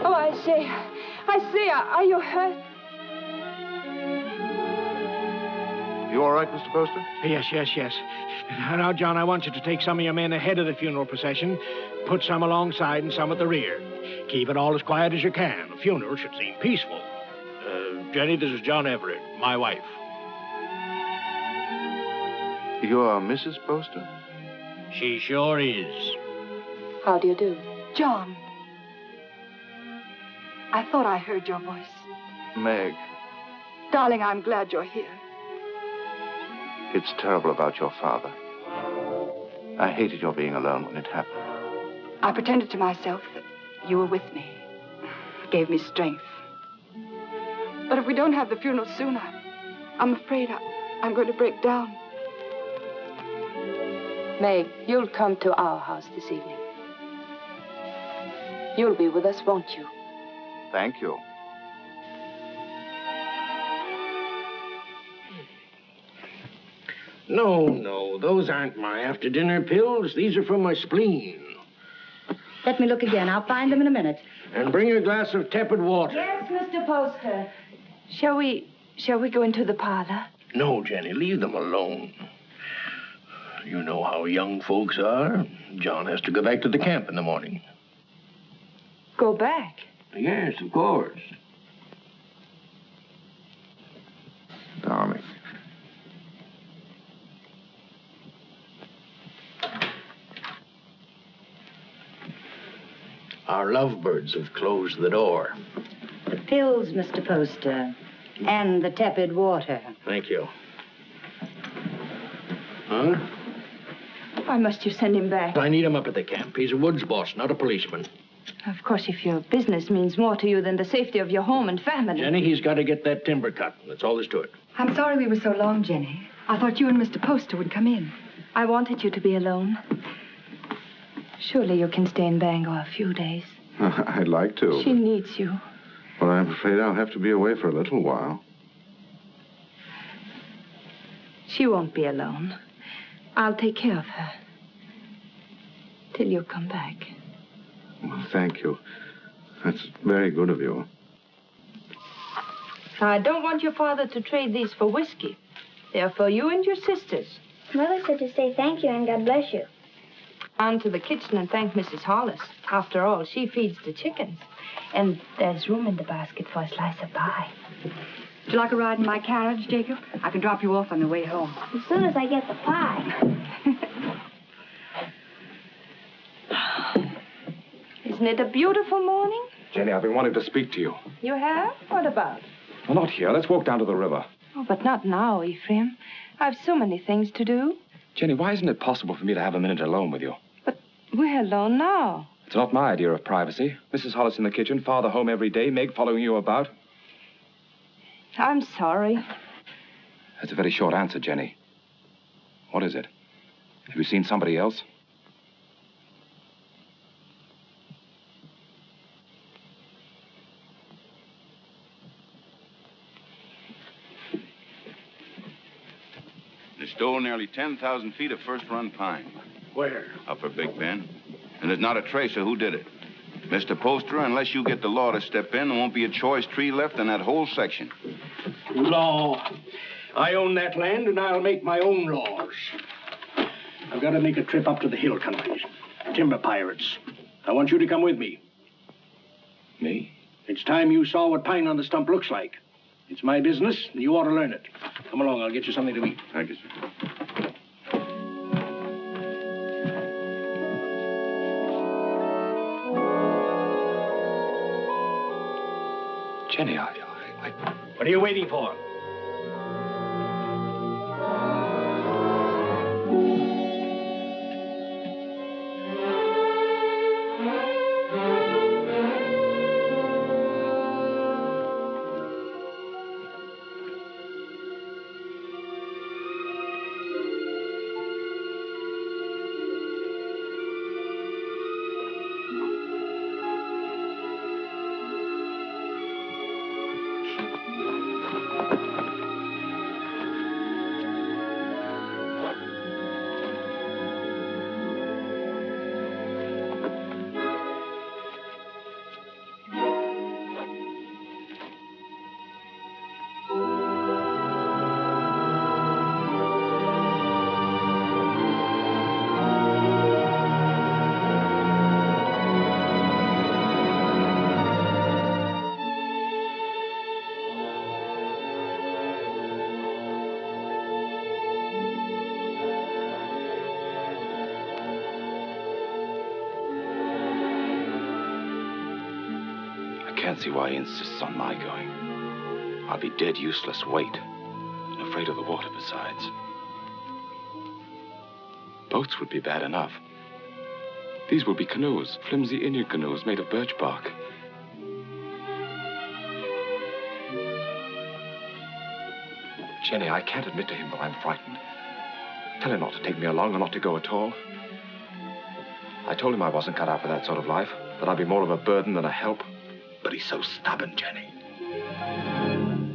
Oh, Isaiah, are you hurt? You all right, Mr. Poster? Yes. Now, John, I want you to take some of your men ahead of the funeral procession, put some alongside and some at the rear. Keep it all as quiet as you can. The funeral should seem peaceful. Jenny, this is John Everett, my wife. You're Mrs. Poster? She sure is. How do you do? John. I thought I heard your voice. Meg, Darling, I'm glad you're here. it's terrible about your father. I hated your being alone when it happened. I pretended to myself that you were with me. It gave me strength. But if we don't have the funeral soon, I'm afraid I'm going to break down. Meg, you'll come to our house this evening. You'll be with us, won't you? Thank you. No, those aren't my after-dinner pills. These are from my spleen. Let me look again. I'll find them in a minute. And bring a glass of tepid water. Yes, Mr. Poster. Shall we go into the parlor? No, Jenny, leave them alone. You know how young folks are. John has to go back to the camp in the morning. Go back? Yes, of course. Darling. Our lovebirds have closed the door. The pills, Mr. Poster, and the tepid water. Thank you. Huh? Why must you send him back? I need him up at the camp. He's a woods boss, not a policeman. Of course, if your business means more to you than the safety of your home and family. Jenny, he's got to get that timber cut. That's all there's to it. I'm sorry we were so long, Jenny. I thought you and Mr. Poster would come in. I wanted you to be alone. Surely you can stay in Bangor a few days. I'd like to. She needs you. But I'm afraid I'll have to be away for a little while. She won't be alone. I'll take care of her. Till you come back. Well, thank you. That's very good of you. I don't want your father to trade these for whiskey. They're for you and your sisters. Mother said to say thank you and God bless you. On to the kitchen and thank Mrs. Hollis. After all, she feeds the chickens. And there's room in the basket for a slice of pie. Would you like a ride in my carriage, Jacob? I can drop you off on the way home. As soon as I get the pie. Isn't it a beautiful morning? Jenny, I've been wanting to speak to you. You have? What about? Well, not here. Let's walk down to the river. Oh, but not now, Ephraim. I've so many things to do. Jenny, why isn't it possible for me to have a minute alone with you? We're alone now. It's not my idea of privacy. Mrs. Hollis in the kitchen, Father home every day, Meg following you about. I'm sorry. That's a very short answer, Jenny. What is it? Have you seen somebody else? They stole nearly 10,000 feet of first-run pine. Where? Upper Big Bend. And there's not a trace of who did it. Mr. Poster, unless you get the law to step in, there won't be a choice tree left in that whole section. Law. I own that land, and I'll make my own laws. I've got to make a trip up to the hill countries. Timber pirates. I want you to come with me. Me? It's time you saw what pine on the stump looks like. It's my business, and you ought to learn it. Come along, I'll get you something to eat. Thank you, sir. Jenny, What are you waiting for? I can't see why he insists on my going. I'll be dead useless weight, and afraid of the water besides. Boats would be bad enough. These will be canoes, flimsy Indian canoes made of birch bark. Jenny, I can't admit to him that I'm frightened. Tell him not to take me along or not to go at all. I told him I wasn't cut out for that sort of life, that I'd be more of a burden than a help. But he's so stubborn, Jenny.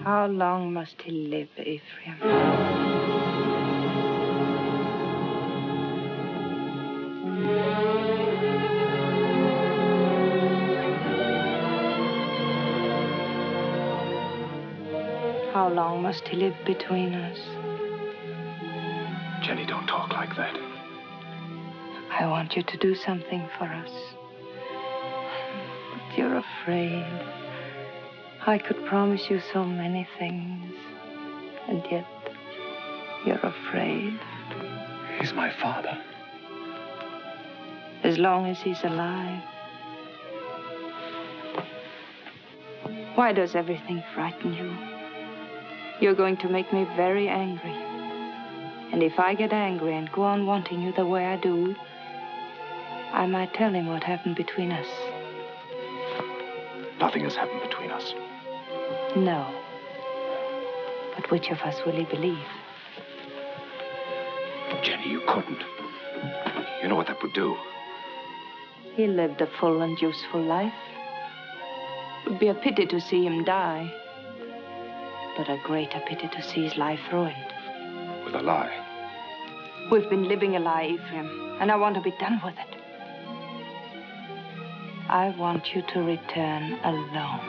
How long must he live, Ephraim? How long must he live between us? Jenny, don't talk like that. I want you to do something for us. But you're afraid. I could promise you so many things, and yet you're afraid. He's my father. As long as he's alive. Why does everything frighten you? You're going to make me very angry. And if I get angry and go on wanting you the way I do, I might tell him what happened between us. Nothing has happened between us. No. But which of us will he believe? Jenny, you couldn't. You know what that would do. He lived a full and useful life. It would be a pity to see him die. But a greater pity to see his life ruined. With a lie. We've been living a lie, Ephraim, and I want to be done with it. I want you to return alone.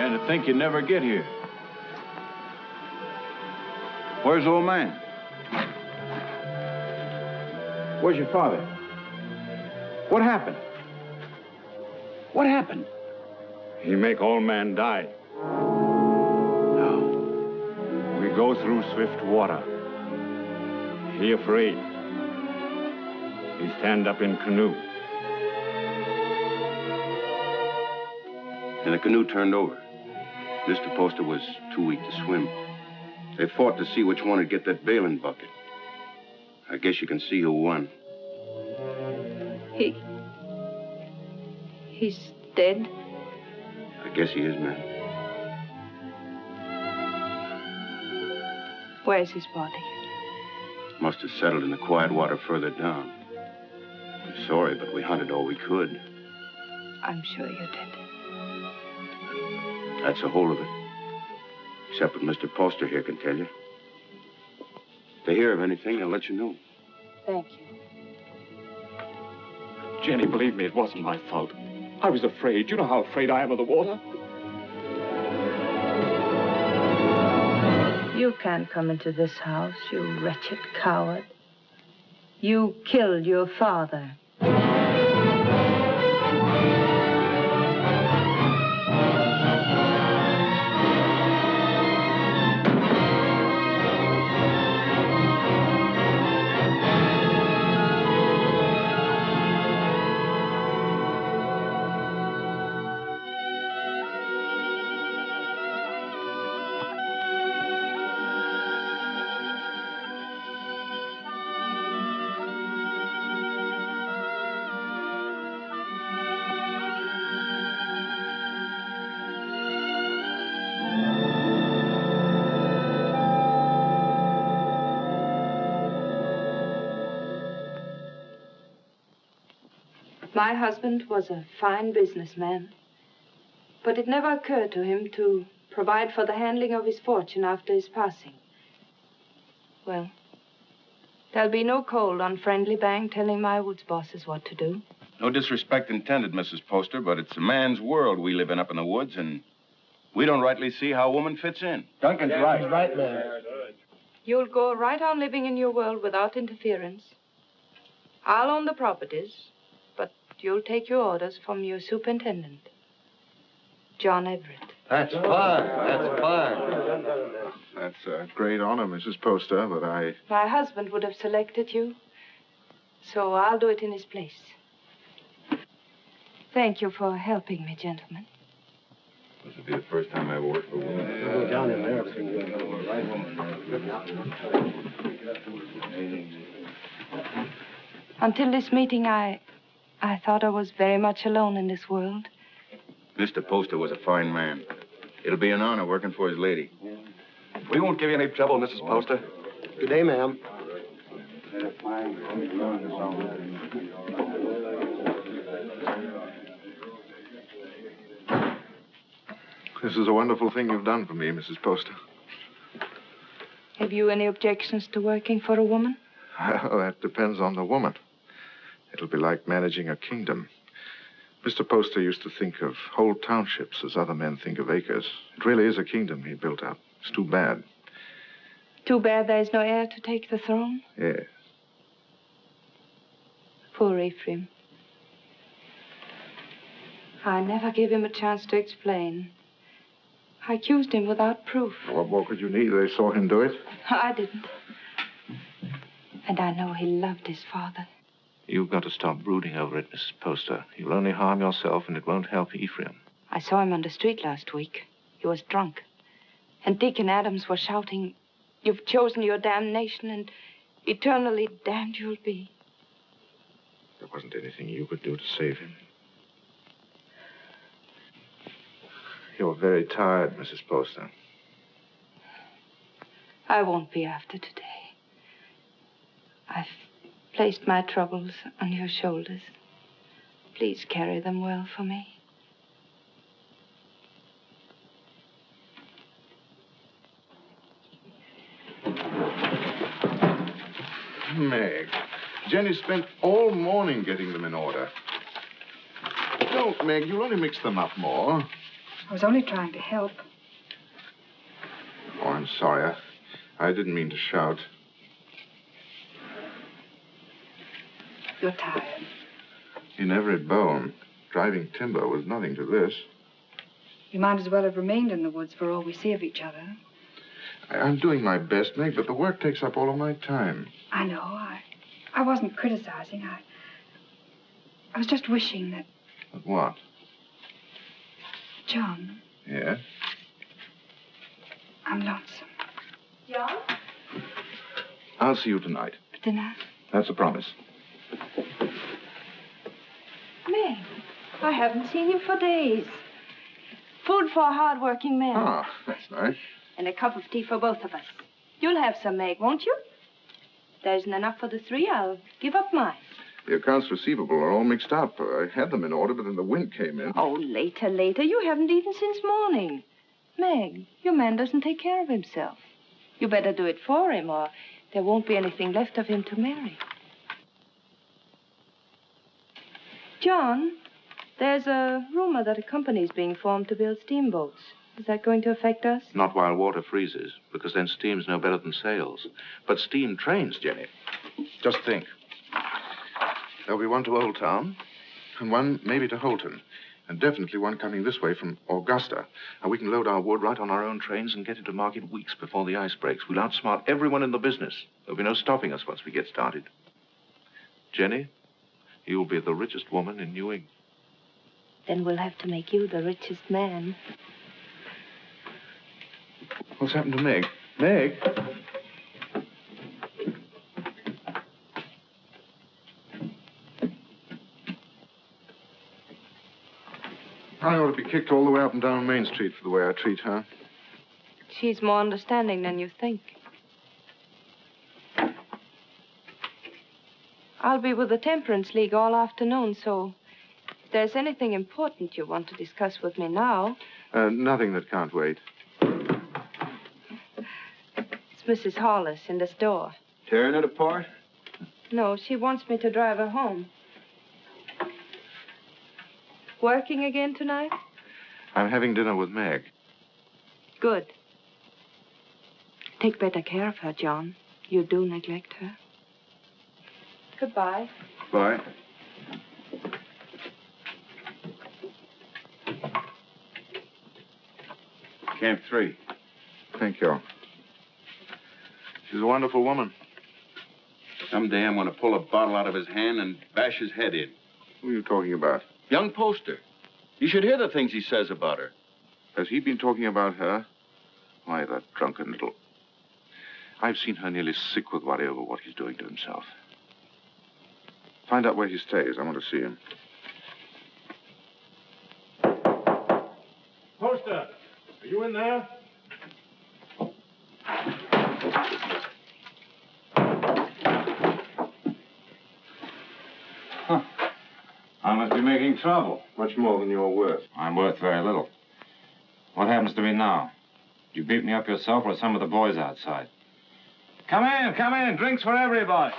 began to think you'd never get here. Where's the old man? Where's your father? What happened? What happened? He make old man die. Now, we go through swift water. He afraid. He stand up in canoe. And the canoe turned over. Mr. Poster was too weak to swim. They fought to see which one would get that bailing bucket. I guess you can see who won. He's dead? I guess he is, ma'am. Where's his body? Must have settled in the quiet water further down. I'm sorry, but we hunted all we could. I'm sure you did. That's the whole of it. Except what Mr. Poster here can tell you. If they hear of anything, they'll let you know. Thank you. Jenny, believe me, it wasn't my fault. I was afraid. You know how afraid I am of the water. You can't come into this house, you wretched coward. You killed your father. My husband was a fine businessman, but it never occurred to him to provide for the handling of his fortune after his passing. Well, there'll be no cold on Friendly Bank telling my woods bosses what to do. No disrespect intended, Mrs. Poster, but it's a man's world we live in up in the woods, and we don't rightly see how a woman fits in. Duncan's right. He's right, ma'am. You'll go right on living in your world without interference. I'll own the properties, but you'll take your orders from your superintendent, John Everett. That's fine. That's fine. That's a great honor, Mrs. Poster, but My husband would have selected you, so I'll do it in his place. Thank you for helping me, gentlemen. This will be the first time I ever worked for a woman. Go down in there. Until this meeting, I thought I was very much alone in this world. Mr. Poster was a fine man. It'll be an honor working for his lady. we won't give you any trouble, Mrs. Poster. Good day, ma'am. This is a wonderful thing you've done for me, Mrs. Poster. Have you any objections to working for a woman? Well, that depends on the woman. It'll be like managing a kingdom. Mr. Poster used to think of whole townships as other men think of acres. It really is a kingdom he built up. It's too bad. Too bad there's no heir to take the throne? Yes. Poor Ephraim. I never gave him a chance to explain. I accused him without proof. What more could you need? They saw him do it. I didn't. And I know he loved his father. You've got to stop brooding over it, Mrs. Poster. You'll only harm yourself, and it won't help Ephraim. I saw him on the street last week. He was drunk. And Deacon Adams was shouting, "You've chosen your damnation, and eternally damned you'll be." There wasn't anything you could do to save him. You're very tired, Mrs. Poster. I won't be after today. I've placed my troubles on your shoulders. Please carry them well for me. Meg, Jenny spent all morning getting them in order. Don't, Meg. You'll only mix them up more. I was only trying to help. Oh, I'm sorry. I didn't mean to shout. You're tired. In every bone, driving timber was nothing to this. You might as well have remained in the woods for all we see of each other. I'm doing my best, Meg, but the work takes up all of my time. I know. I wasn't criticizing. I was just wishing that... But what? John, Yes? I'm lonesome. John? I'll see you tonight. For dinner? That's a promise. Meg, I haven't seen you for days. Food for a hard-working man. Ah, that's nice. And a cup of tea for both of us. You'll have some, Meg, won't you? There isn't enough for the three. I'll give up mine. The accounts receivable are all mixed up. I had them in order, but then the wind came in. Oh, later. You haven't eaten since morning. Meg, your man doesn't take care of himself. You better do it for him, or there won't be anything left of him to marry. John, there's a rumor that a company's being formed to build steamboats. Is that going to affect us? Not while water freezes, because then steam's no better than sails. But steam trains, Jenny. Just think. There'll be one to Old Town, and one maybe to Holton, and definitely one coming this way from Augusta. And we can load our wood right on our own trains and get into market weeks before the ice breaks. We'll outsmart everyone in the business. There'll be no stopping us once we get started. Jenny, you'll be the richest woman in New England. Then we'll have to make you the richest man. What's happened to Meg? Meg? I ought to be kicked all the way up and down Main Street for the way I treat her. She's more understanding than you think. I'll be with the Temperance League all afternoon, so if there's anything important you want to discuss with me now... Nothing that can't wait. It's Mrs. Hollis in the store. Tearing it apart? No, she wants me to drive her home. Working again tonight? I'm having dinner with Meg. Good. Take better care of her, John. You do neglect her. Goodbye. Bye. Camp 3. Thank you. She's a wonderful woman. Someday I'm going to pull a bottle out of his hand and bash his head in. Who are you talking about? Young Poster. You should hear the things he says about her. Has he been talking about her? Why, that drunken little... I've seen her nearly sick with worry over what he's doing to himself. Find out where he stays. I want to see him. Poster, are you in there? I must be making trouble. Much more than you're worth. I'm worth very little. What happens to me now? Did you beat me up yourself or some of the boys outside? Come in. Drinks for everybody.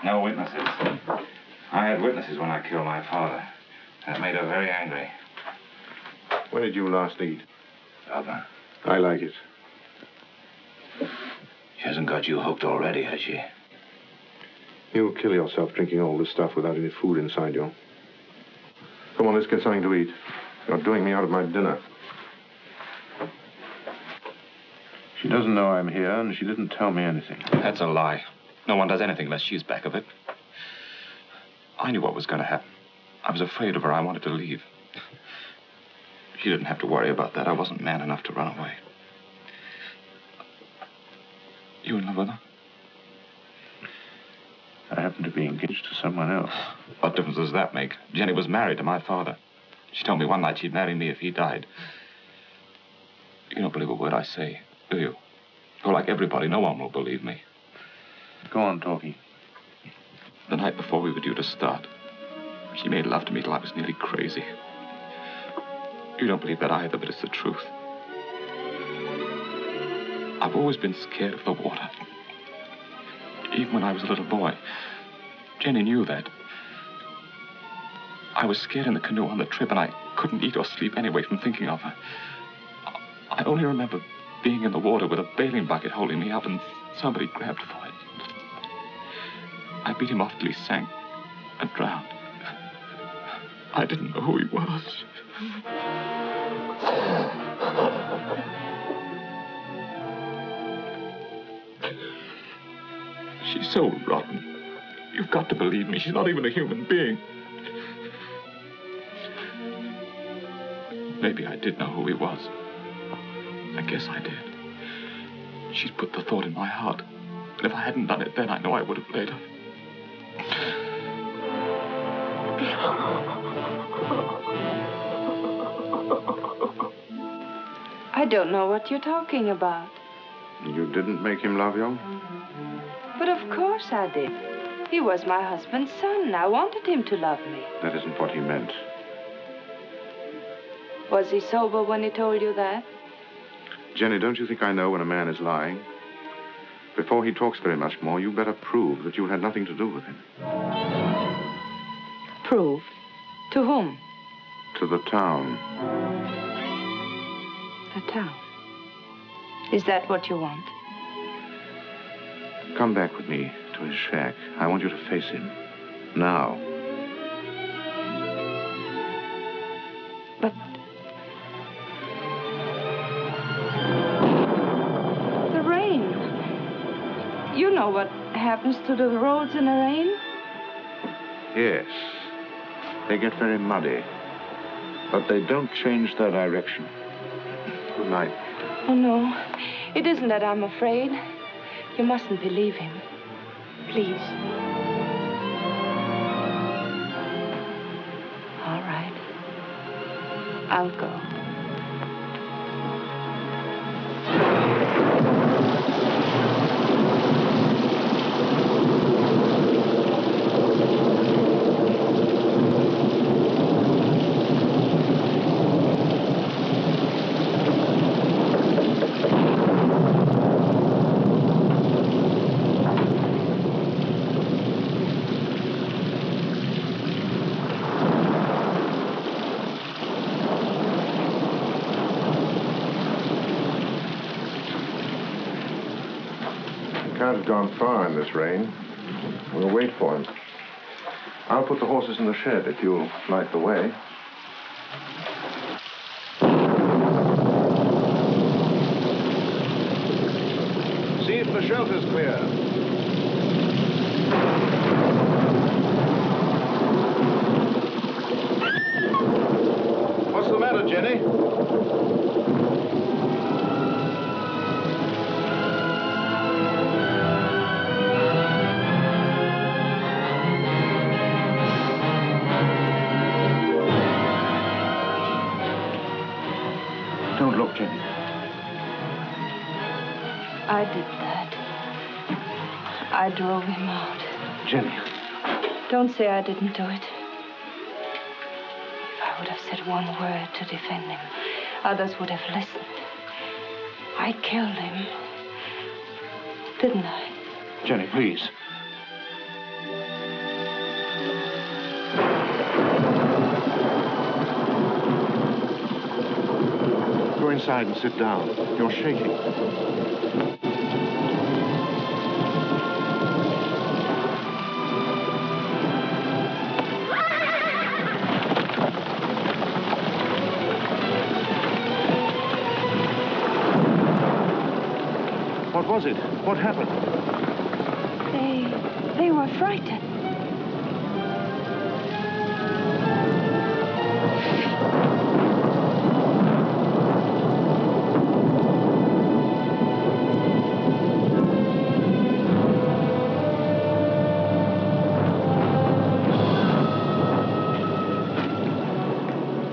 No witnesses. I had witnesses when I killed my father. That made her very angry. When did you last eat? Other. I like it. She hasn't got you hooked already, has she? You'll kill yourself drinking all this stuff without any food inside you. Come on, let's get something to eat. You're doing me out of my dinner. She doesn't know I'm here, and she didn't tell me anything. That's a lie. No one does anything unless she's back of it. I knew what was going to happen. I was afraid of her. I wanted to leave. She didn't have to worry about that. I wasn't man enough to run away. You in love with her? I happen to be engaged to someone else. What difference does that make? Jenny was married to my father. She told me one night she'd marry me if he died. You don't believe a word I say, do you? You're like everybody. No one will believe me. Go on talking. The night before we were due to start, she made love to me till I was nearly crazy. You don't believe that either, but it's the truth. I've always been scared of the water. Even when I was a little boy. Jenny knew that. I was scared in the canoe on the trip, and I couldn't eat or sleep anyway from thinking of her. I only remember being in the water with a bailing bucket holding me up, and somebody grabbed for it. I beat him off till he sank and drowned. I didn't know who he was. She's so rotten. You've got to believe me. She's not even a human being. Maybe I did know who he was. I guess I did. She'd put the thought in my heart. And if I hadn't done it then, I know I would have later. I don't know what you're talking about. You didn't make him love you? But of course I did. He was my husband's son. I wanted him to love me. That isn't what he meant. Was he sober when he told you that? Jenny, don't you think I know when a man is lying? Before he talks very much more, you better prove that you had nothing to do with him. Prove? To whom? To the town. The town. Is that what you want? Come back with me to his shack. I want you to face him. Now. But... the rain. You know what happens to the roads in the rain? Yes. They get very muddy. But they don't change their direction. Good night. Oh, no. It isn't that I'm afraid. You mustn't believe him. Please. All right. I'll go. Can't have gone far in this rain. We'll wait for him. I'll put the horses in the shed if you'll light the way. See if the shelter's clear. What's the matter, Jenny? Don't look, Jenny. I did that. I drove him out. Jenny. Don't say I didn't do it. If I would have said one word to defend him, others would have listened. I killed him. Didn't I? Jenny, please. Go inside and sit down. You're shaking. What was it? What happened? They were frightened.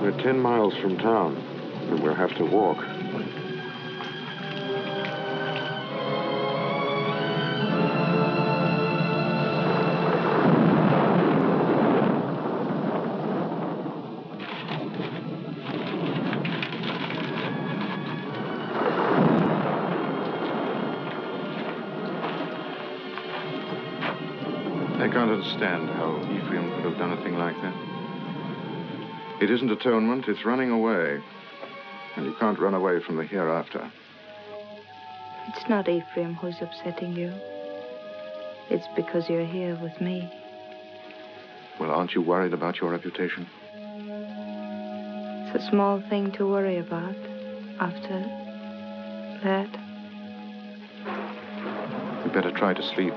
We're 10 miles from town, and we'll have to walk. I can't understand how Ephraim could have done a thing like that. It isn't atonement, it's running away. And you can't run away from the hereafter. It's not Ephraim who's upsetting you. It's because you're here with me. Well, aren't you worried about your reputation? It's a small thing to worry about after that. You'd better try to sleep.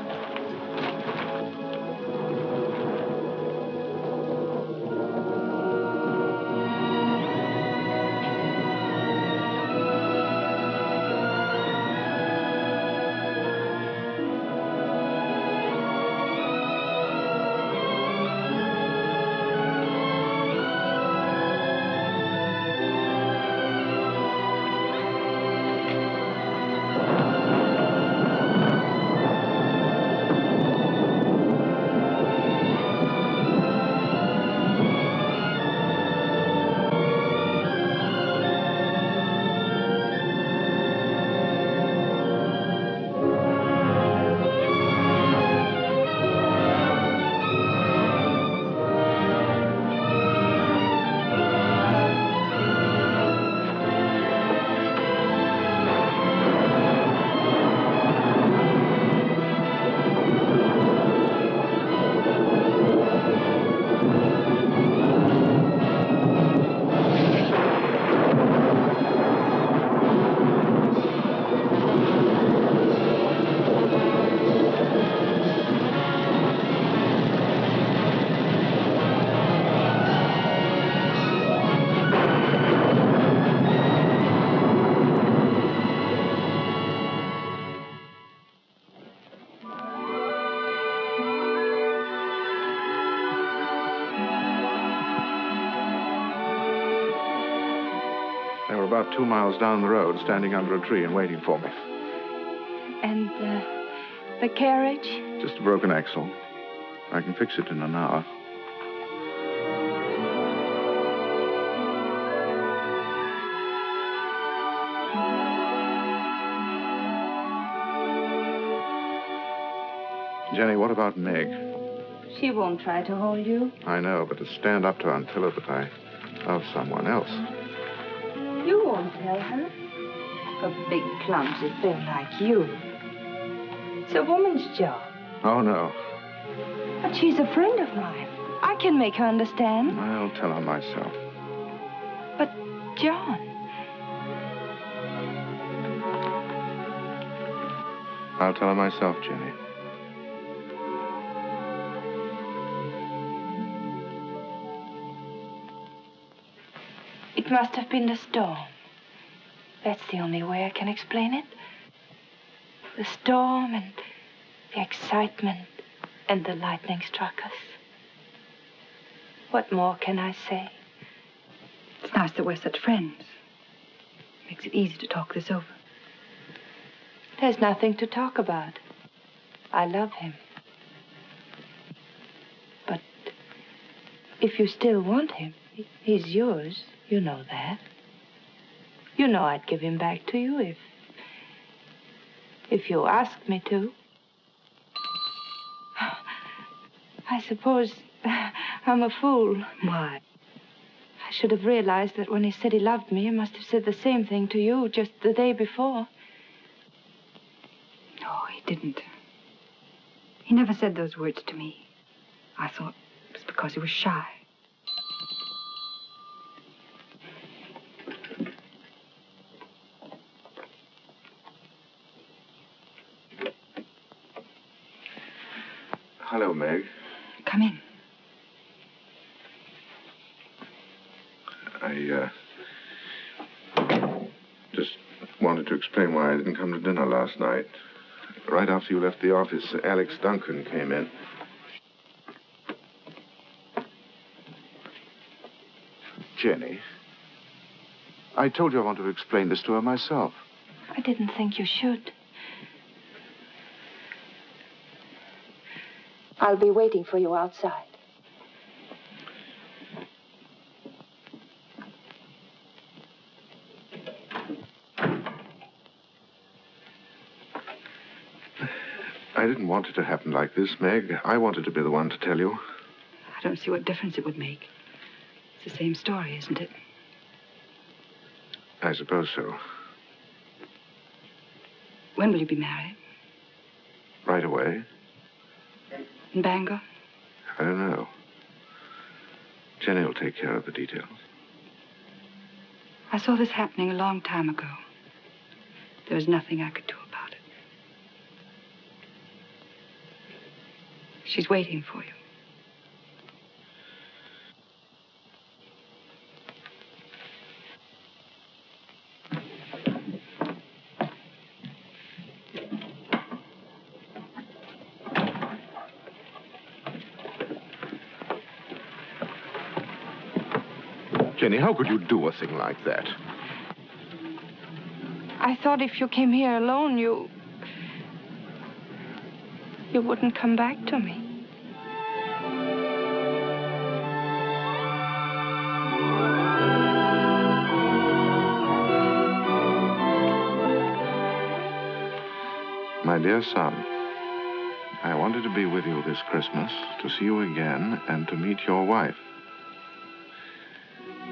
They were about 2 miles down the road, standing under a tree and waiting for me. And the carriage? Just a broken axle. I can fix it in an hour. Jenny, what about Meg? She won't try to hold you. I know, but to stand up to her and tell her that I love someone else. You won't tell her. A big, clumsy thing like you. It's a woman's job. Oh, no. But she's a friend of mine. I can make her understand. I'll tell her myself. But, John... I'll tell her myself, Jenny. It must have been the storm. That's the only way I can explain it. The storm and the excitement and the lightning struck us. What more can I say? It's nice that we're such friends. Makes it easy to talk this over. There's nothing to talk about. I love him. But if you still want him, he's yours. You know that. You know I'd give him back to you if you asked me to. I suppose I'm a fool. Why? I should have realized that when he said he loved me, he must have said the same thing to you just the day before. No, he didn't. He never said those words to me. I thought it was because he was shy. Hello, Meg. Come in. I just wanted to explain why I didn't come to dinner last night. Right after you left the office, Alex Duncan came in. Jenny, I told you I wanted to explain this to her myself. I didn't think you should. I'll be waiting for you outside. I didn't want it to happen like this, Meg. I wanted to be the one to tell you. I don't see what difference it would make. the same story, isn't it? I suppose so. When will you be married? Right away? In Bangor? I don't know. Jenny will take care of the details. I saw this happening a long time ago. There was nothing I could do about it. She's waiting for you. Jenny, how could you do a thing like that? I thought if you came here alone, you wouldn't come back to me. My dear son, I wanted to be with you this Christmas, to see you again, and to meet your wife.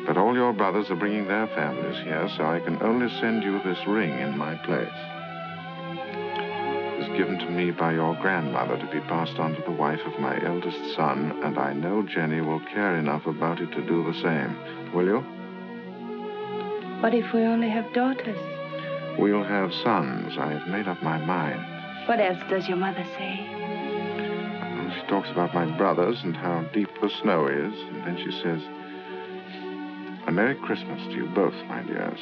But all your brothers are bringing their families here, so I can only send you this ring in my place. It was given to me by your grandmother to be passed on to the wife of my eldest son, and I know Jenny will care enough about it to do the same. Will you? What if we only have daughters? We'll have sons. I have made up my mind. What else does your mother say? Well, she talks about my brothers and how deep the snow is, and then she says, "A Merry Christmas to you both, my dears.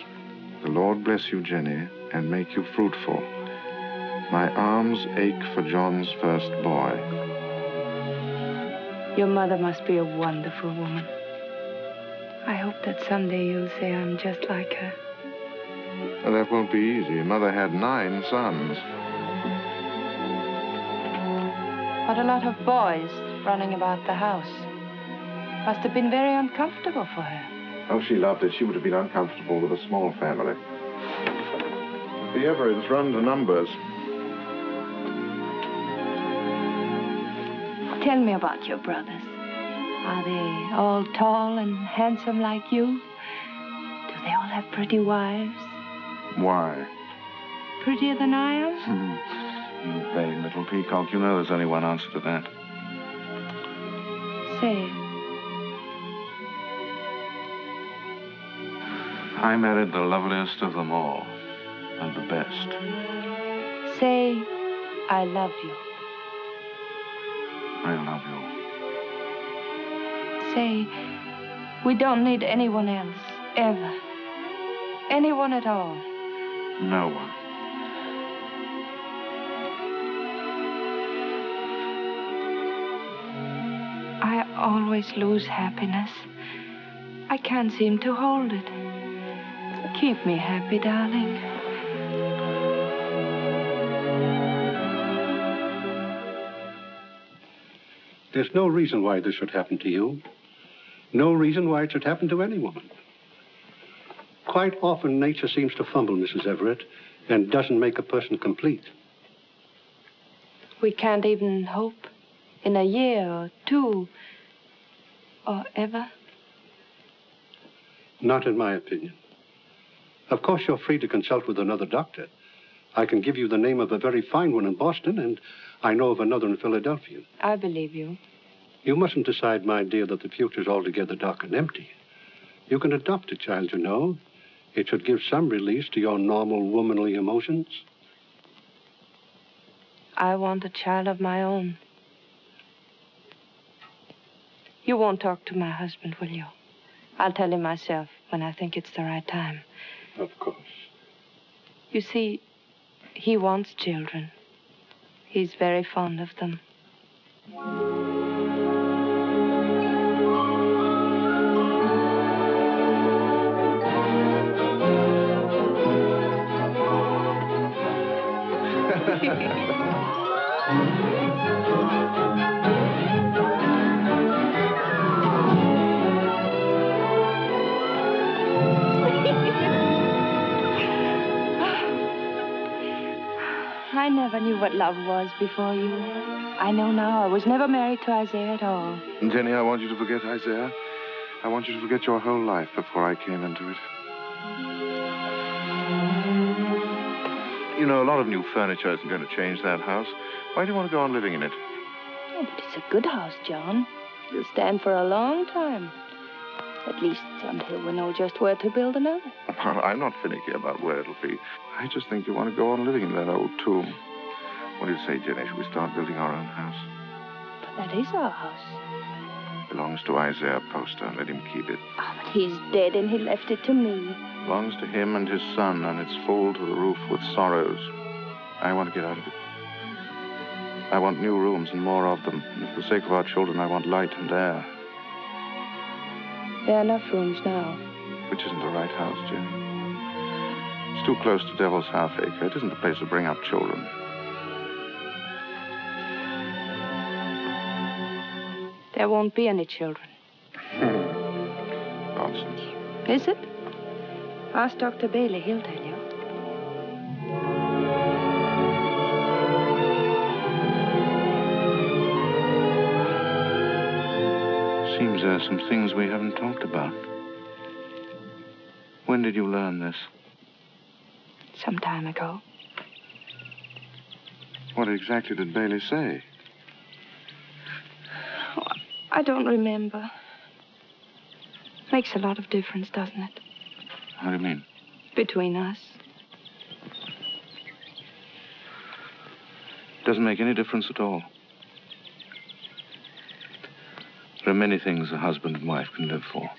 The Lord bless you, Jenny, and make you fruitful. My arms ache for John's first boy." Your mother must be a wonderful woman. I hope that someday you'll say I'm just like her. Well, that won't be easy. Mother had 9 sons. What a lot of boys running about the house. Must have been very uncomfortable for her. Oh, she loved it. She would have been uncomfortable with a small family. The Everetts run to numbers. Tell me about your brothers. Are they all tall and handsome like you? Do they all have pretty wives? Why? Prettier than I am? You vain little peacock. You know there's only one answer to that. Say it. I married the loveliest of them all, and the best. Say, I love you. I love you. Say, we don't need anyone else, ever. Anyone at all. No one. I always lose happiness. I can't seem to hold it. Keep me happy, darling. There's no reason why this should happen to you. No reason why it should happen to any woman. Quite often, nature seems to fumble, Mrs. Everett, and doesn't make a person complete. We can't even hope in a year or 2 or ever. Not in my opinion. Of course, you're free to consult with another doctor. I can give you the name of a very fine one in Boston, and I know of another in Philadelphia. I believe you. You mustn't decide, my dear, that the future's altogether dark and empty. You can adopt a child, you know. It should give some release to your normal womanly emotions. I want a child of my own. You won't talk to my husband, will you? I'll tell him myself when I think it's the right time. Of course. You see, he wants children. He's very fond of them. I never knew what love was before you. I know now I was never married to Isaiah at all. Jenny, I want you to forget Isaiah. I want you to forget your whole life before I came into it. You know, a lot of new furniture isn't going to change that house. Why do you want to go on living in it? Oh, but it's a good house, John. It'll stand for a long time. At least until we know just where to build another. Well, I'm not finicky about where it'll be. I just think you want to go on living in that old tomb. What do you say, Jenny? Should we start building our own house? But that is our house. Belongs to Isaiah Poster. Let him keep it. Oh, but he's dead and he left it to me. Belongs to him and his son, and it's full to the roof with sorrows. I want to get out of it. I want new rooms and more of them. And for the sake of our children, I want light and air. There are enough rooms now. Which isn't the right house, Jenny. It's too close to Devil's Half Acre. It isn't the place to bring up children. There won't be any children. Nonsense. Is it? Ask Dr. Bailey. He'll tell you. Seems there are some things we haven't talked about. When did you learn this? Some time ago. What exactly did Bailey say? Oh, I don't remember. Makes a lot of difference, doesn't it? How do you mean? Between us. Doesn't make any difference at all. There are many things a husband and wife can live for.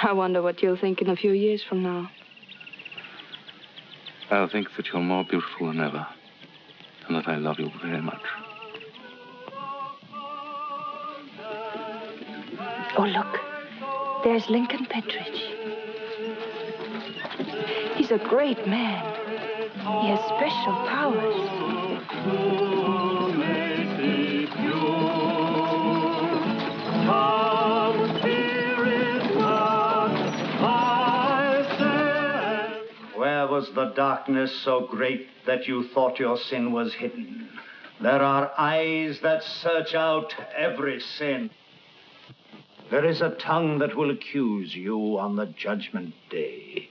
I wonder what you'll think in a few years from now. I'll think that you're more beautiful than ever, and that I love you very much. Oh, look. There's Lincoln Pentridge. He's a great man. He has special powers. Where was the darkness so great that you thought your sin was hidden? There are eyes that search out every sin. There is a tongue that will accuse you on the judgment day.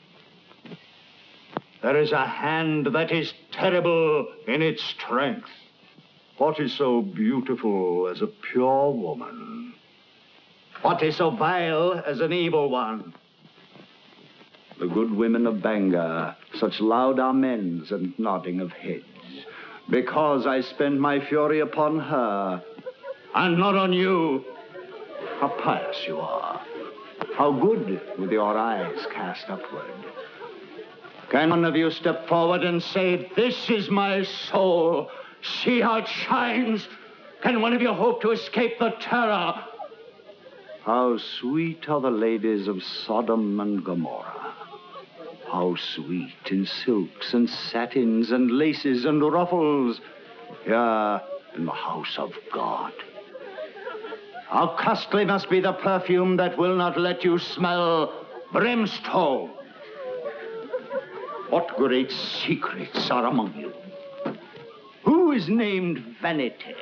There is a hand that is terrible in its strength. What is so beautiful as a pure woman? What is so vile as an evil one? The good women of Bangor, such loud amens and nodding of heads, because I spend my fury upon her, and not on you. How pious you are. How good with your eyes cast upward. Can one of you step forward and say, "This is my soul. See how it shines"? Can one of you hope to escape the terror? How sweet are the ladies of Sodom and Gomorrah. How sweet in silks and satins and laces and ruffles here in the house of God. How costly must be the perfume that will not let you smell brimstone. What great secrets are among you? Who is named Vanity?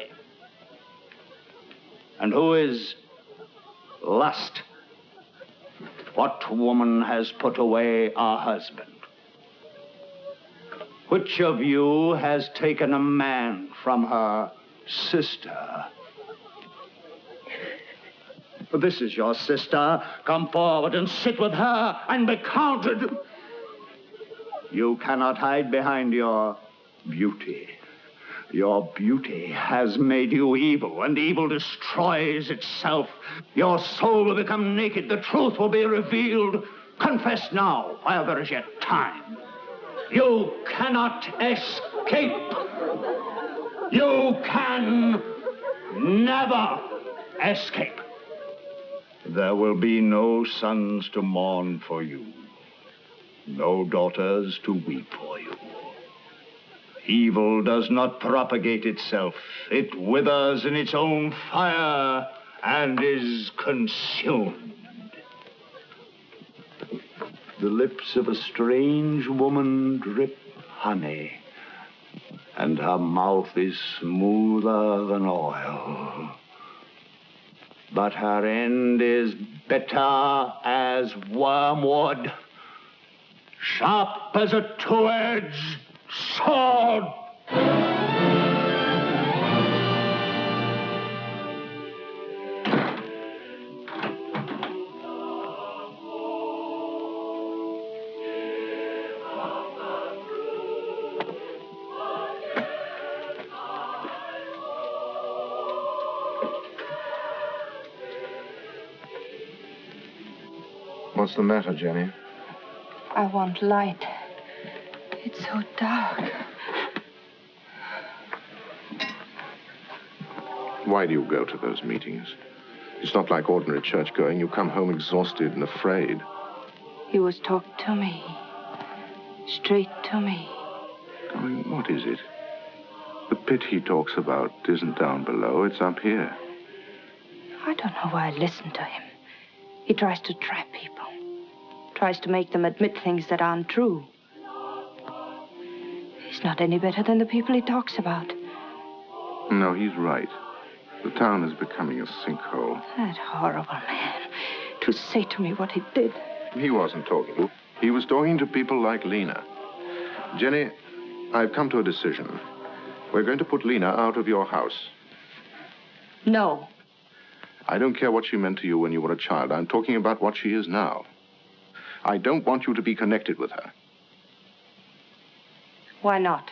And who is Lust? What woman has put away a husband? Which of you has taken a man from her sister? This is your sister. Come forward and sit with her and be counted. You cannot hide behind your beauty. Your beauty has made you evil, and evil destroys itself. Your soul will become naked. The truth will be revealed. Confess now, while there is yet time. You cannot escape. You can never escape. There will be no sons to mourn for you, no daughters to weep for you. Evil does not propagate itself. It withers in its own fire and is consumed. The lips of a strange woman drip honey, and her mouth is smoother than oil. but her end is bitter as wormwood, sharp as a two-edged sword. What's the matter, Jenny? I want light. It's so dark. Why do you go to those meetings? It's not like ordinary church going. You come home exhausted and afraid. He was talking to me. Straight to me. I mean, what is it? The pit he talks about isn't down below, it's up here. I don't know why I listen to him. He tries to trap people. Tries to make them admit things that aren't true. He's not any better than the people he talks about. No, he's right. The town is becoming a sinkhole. That horrible man. To say to me what he did. He wasn't talking. He was talking to people like Lena. Jenny, I've come to a decision. We're going to put Lena out of your house. No. I don't care what she meant to you when you were a child. I'm talking about what she is now. I don't want you to be connected with her. Why not?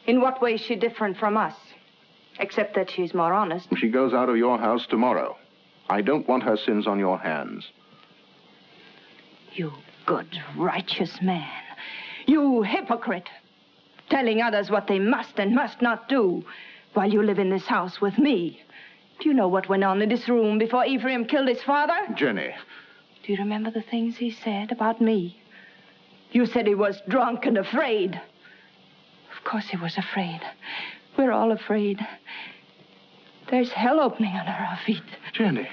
In what way is she different from us? Except that she's more honest. She goes out of your house tomorrow. I don't want her sins on your hands. You good, righteous man. You hypocrite. Telling others what they must and must not do while you live in this house with me. Do you know what went on in this room before Ephraim killed his father? Jenny. Do you remember the things he said about me? You said he was drunk and afraid. Of course he was afraid. We're all afraid. There's hell opening under our feet. Jenny.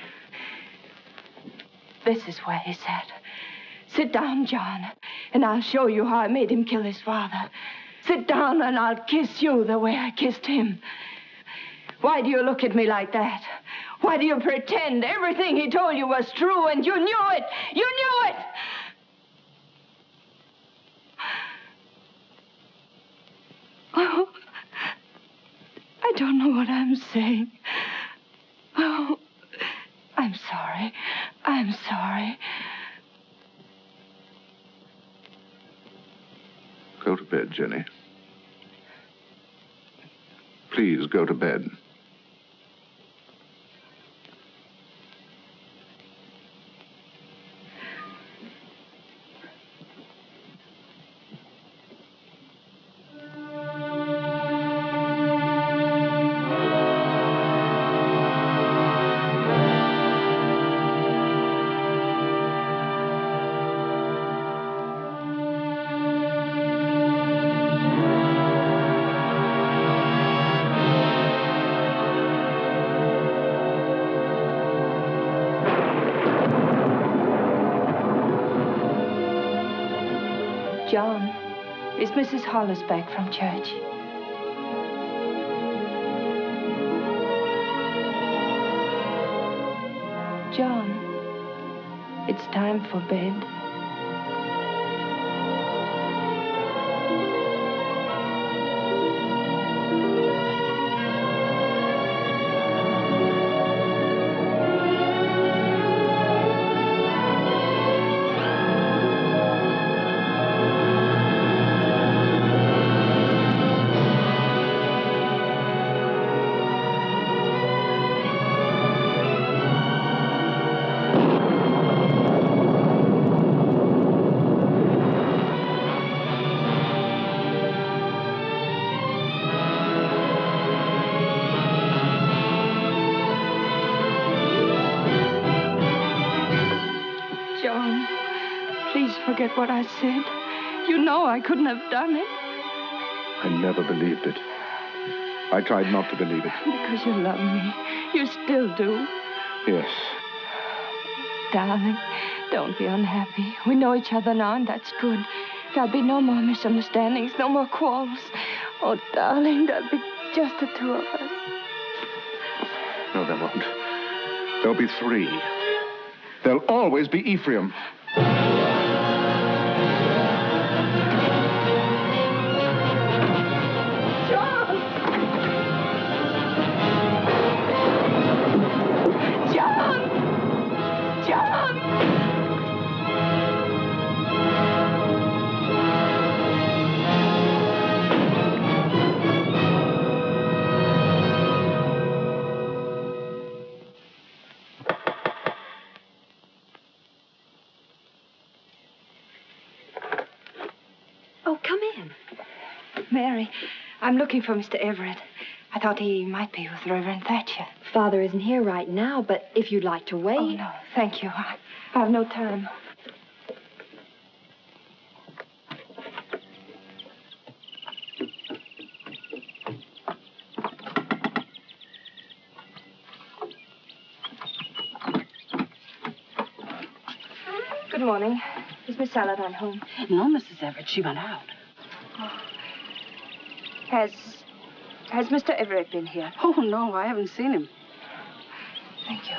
This is where he said, sit down, John, and I'll show you how I made him kill his father. Sit down and I'll kiss you the way I kissed him. Why do you look at me like that? Why do you pretend everything he told you was true and you knew it? You knew it! Oh, I don't know what I'm saying. Oh, I'm sorry. I'm sorry. Go to bed, Jenny. Please go to bed. John, is Mrs. Hollis back from church? John, it's time for bed. Forget what I said. You know I couldn't have done it. I never believed it. I tried not to believe it. Because you love me. You still do. Yes. Darling, don't be unhappy. We know each other now, and that's good. There'll be no more misunderstandings, no more quarrels. Oh, darling, there'll be just the two of us. No, there won't. There'll be 3. There'll always be Ephraim. Mary, I'm looking for Mr. Everett. I thought he might be with Reverend Thatcher. Father isn't here right now, but if you'd like to wait... Oh, no, thank you. I have no time. Good morning. Is Miss Saladin home? No, Mrs. Everett. She went out. Has Mr. Everett been here? Oh, no, I haven't seen him. Thank you.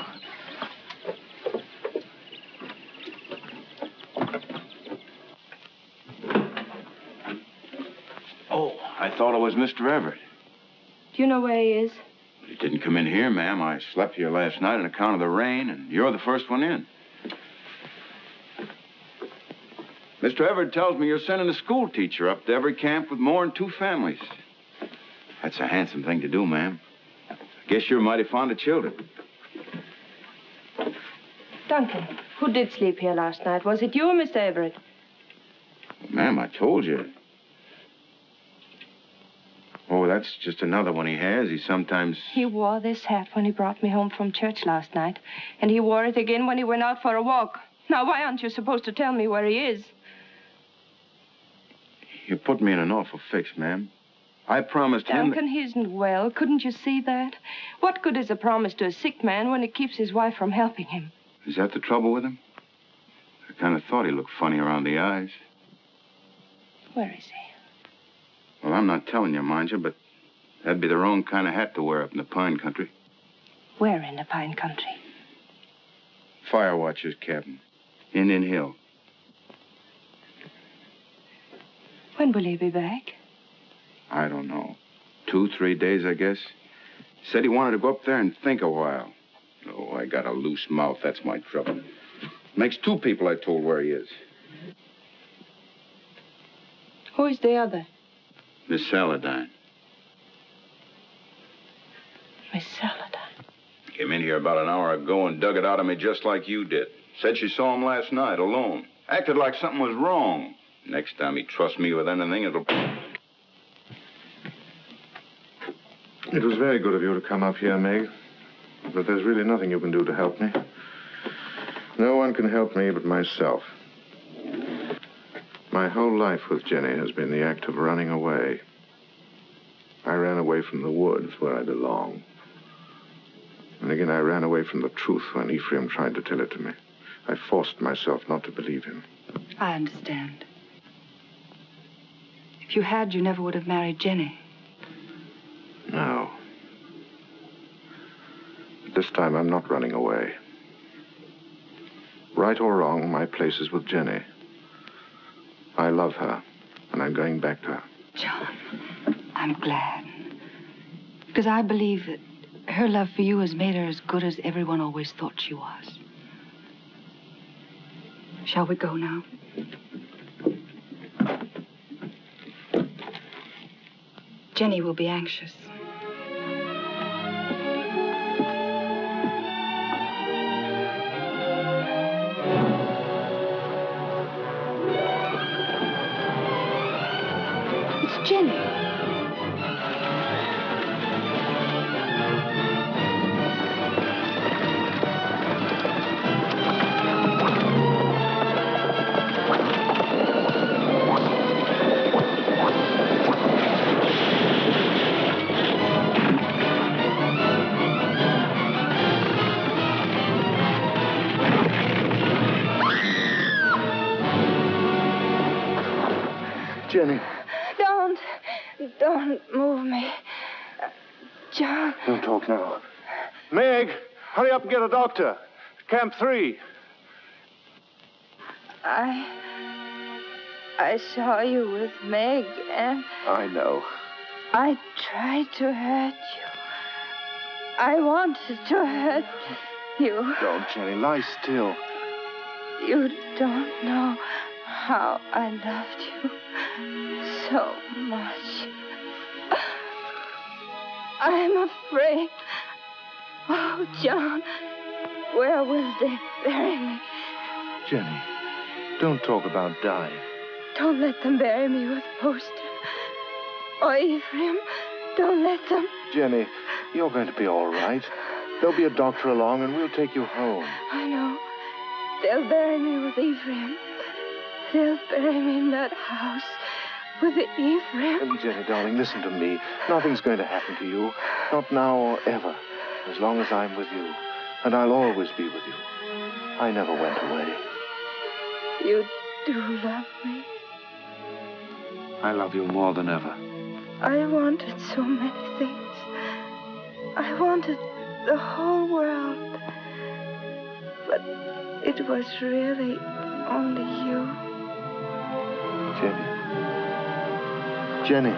Oh, I thought it was Mr. Everett. Do you know where he is? He didn't come in here, ma'am. I slept here last night on account of the rain, and you're the first one in. Mr. Everett tells me you're sending a school teacher up to every camp with more than 2 families. That's a handsome thing to do, ma'am. I guess you're mighty fond of children. Duncan, who did sleep here last night? Was it you or Mr. Everett? Ma'am, I told you. Oh, that's just another one he has. He sometimes... He wore this hat when he brought me home from church last night. And he wore it again when he went out for a walk. Now, why aren't you supposed to tell me where he is? You put me in an awful fix, ma'am. I promised him... Duncan, he isn't well. Couldn't you see that? What good is a promise to a sick man when it keeps his wife from helping him? Is that the trouble with him? I kind of thought he looked funny around the eyes. Where is he? Well, I'm not telling you, mind you, but that'd be the wrong kind of hat to wear up in the pine country. Where in the pine country? Fire watcher's cabin. Indian Hill. When will he be back? I don't know. 2, 3 days, I guess. Said he wanted to go up there and think a while. Oh, I got a loose mouth. That's my trouble. Makes 2 people I told where he is. Who is the other? Miss Saladin. Miss Saladin. Came in here about an hour ago and dug it out of me just like you did. Said she saw him last night alone. Acted like something was wrong. Next time he trusts me with anything, it'll... It was very good of you to come up here, Meg. But there's really nothing you can do to help me. No one can help me but myself. My whole life with Jenny has been the act of running away. I ran away from the woods where I belong. And again, I ran away from the truth when Ephraim tried to tell it to me. I forced myself not to believe him. I understand. If you had, you never would have married Jenny. No. But this time, I'm not running away. Right or wrong, my place is with Jenny. I love her, and I'm going back to her. John, I'm glad. Because I believe that her love for you has made her as good as everyone always thought she was. Shall we go now? Jenny will be anxious. It's Jenny. Jenny. Don't move me. John. Don't talk now. Meg! Hurry up and get a doctor. Camp 3. I saw you with Meg, and I know. I tried to hurt you. I wanted to hurt you. Don't, Jenny. Lie still. You don't know how I loved you so much. I'm afraid. Oh, John, where will they bury me? Jenny, don't talk about dying. Don't let them bury me with Poster. Or Ephraim, don't let them. Jenny, you're going to be all right. There'll be a doctor along, and we'll take you home. I know. They'll bury me with Ephraim. They'll bury me in that house with Ephraim. Jenny, darling, listen to me. Nothing's going to happen to you. Not now or ever. As long as I'm with you. And I'll always be with you. I never went away. You do love me. I love you more than ever. I wanted so many things. I wanted the whole world. But it was really only you. Jenny. Jenny.